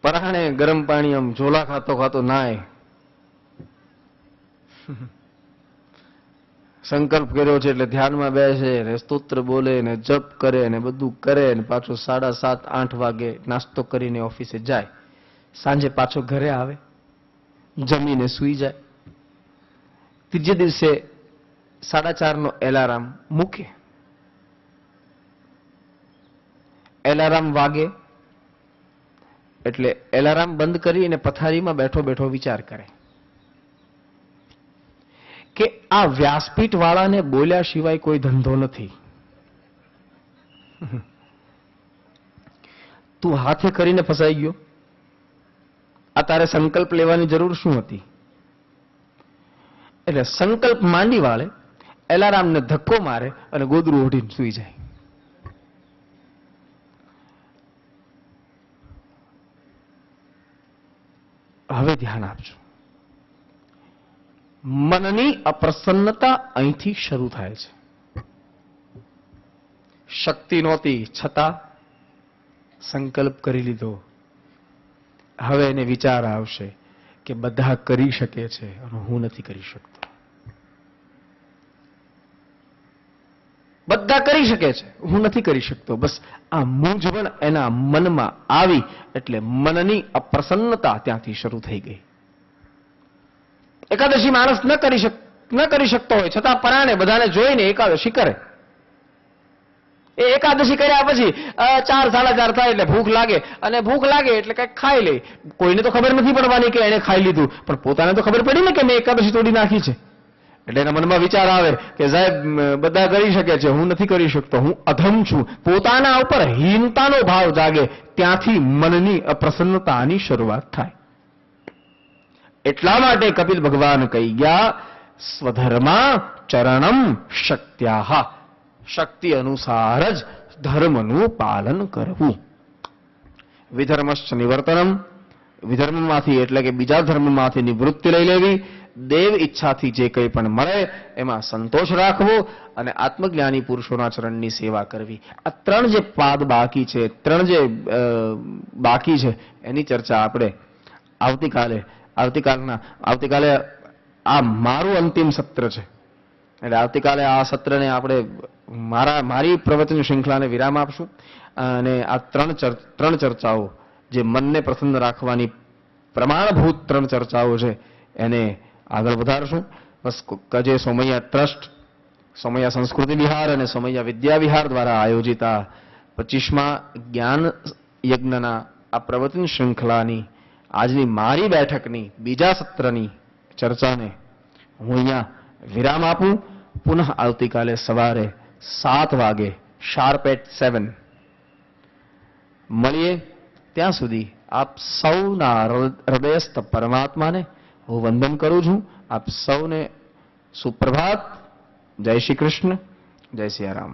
પરાણે ગરમ પાણી આમ ઝોલા ખાતો ખાતો નાય. સંકલ્પ કર્યો છે એટલે ધ્યાનમાં બેસે ને સ્તોત્ર બોલે ને જપ કરે ને બધું કરે ને પાછો 7:30, 8 વાગે નાસ્તો કરીને ઓફિસે જાય. સાંજે પાછો ઘરે આવે, જમીને સૂઈ જાય. ત્રીજે દિવસે 4:30 નો એલાર્મ મૂકે. એલાર્મ વાગે એટલે એલાર્મ બંધ કરીને પથારીમાં બેઠો બેઠો વિચાર કરે. કે આ વ્યાસપીઠ વાળાને બોલ્યા સિવાય કોઈ ધંધો નથી. તું હાથે કરીને ફસાઈ ગયો. આ તારે સંકલ્પ લેવાની જરૂર શું હતી? એટલે સંકલ્પ માંડી વાળે એલારામને ધક્કો મારે અને ગોદરું ઓઢીને સૂઈ જાય. હવે ધ્યાન આપજો. મનની અપ્રસન્નતા અહીંથી શરૂ થાય છે. શક્તિ નહોતી છતાં સંકલ્પ કરી લીધો. હવે એને વિચાર આવશે કે બધા કરી શકે છે અને હું નથી કરી શકતો. બધા કરી શકે છે, હું નથી કરી શકતો. બસ આ મૂંઝવણ એના મનમાં આવી એટલે મનની અપ્રસન્નતા ત્યાંથી શરૂ થઈ ગઈ. એકાદશી માણસ ન કરી શકતો હોય છતાં પરાણે બધાને જોઈને એકાદશી કરે. એ એકાદશી કર્યા પછી 4 સાડા 4 થાય એટલે ભૂખ લાગે અને ભૂખ લાગે એટલે કંઈક ખાઈ લે. કોઈને તો ખબર નથી પડવાની કે એને ખાઈ લીધું, પણ પોતાને તો ખબર પડી ને કે મેં એકાદશી તોડી નાખી છે. એટલે એના મનમાં વિચાર આવે કે સાહેબ બધા કરી શકે છે, હું નથી કરી શકતો, હું અધમ છું. પોતાના ઉપર હીનતાનો ભાવ જાગે. ત્યાંથી મનની અપ્રસન્નતાની શરૂઆત થાય. એટલા માટે કપિલ ભગવાન કહી ગયા સ્વધર્મા ચરણમ શક્ત્યાહ. શક્તિ અનુસાર જ ધર્મનું પાલન કરવું. વિધર્મશ્ચ નિવર્તનમ. વિધર્મમાંથી એટલે કે બીજા ધર્મમાંથી નિવૃત્તિ લઈ લેવી. દેવ ઈચ્છાથી જે કંઈ પણ મળે એમાં સંતોષ રાખવો અને આત્મજ્ઞાની પુરુષોના ચરણની સેવા કરવી. આ 3 જે પાદ બાકી છે, 3 જે બાકી છે એની ચર્ચા આપણે આવતીકાલે આ મારું અંતિમ સત્ર છે. એટલે આવતીકાલે આ સત્રને આપણે મારી પ્રવચન શૃંખલાને વિરામ આપશું અને આ 3 ચર્ચાઓ જે મનને પ્રસન્ન રાખવાની પ્રમાણભૂત 3 ચર્ચાઓ છે એને આગળ વધારશું. બસ જે સોમૈયા ટ્રસ્ટ, સોમૈયા સંસ્કૃતિ વિહાર અને સોમૈયા વિદ્યા વિહાર દ્વારા આયોજિત આ 25મા જ્ઞાન યજ્ઞના આ પ્રવચન શૃંખલાની આજની મારી બેઠકની બીજા સત્રની ચર્ચાને હું અહીંયા વિરામ આપું. પુનઃ આવતીકાલે સવારે 7 વાગે શાર્પ એટ 7 મળીએ. ત્યાં સુધી આપ સૌના હૃદયસ્થ પરમાત્માને હું વંદન કરું છું. આપ સૌને સુપ્રભાત. જય શ્રી કૃષ્ણ, જય સિયારામ.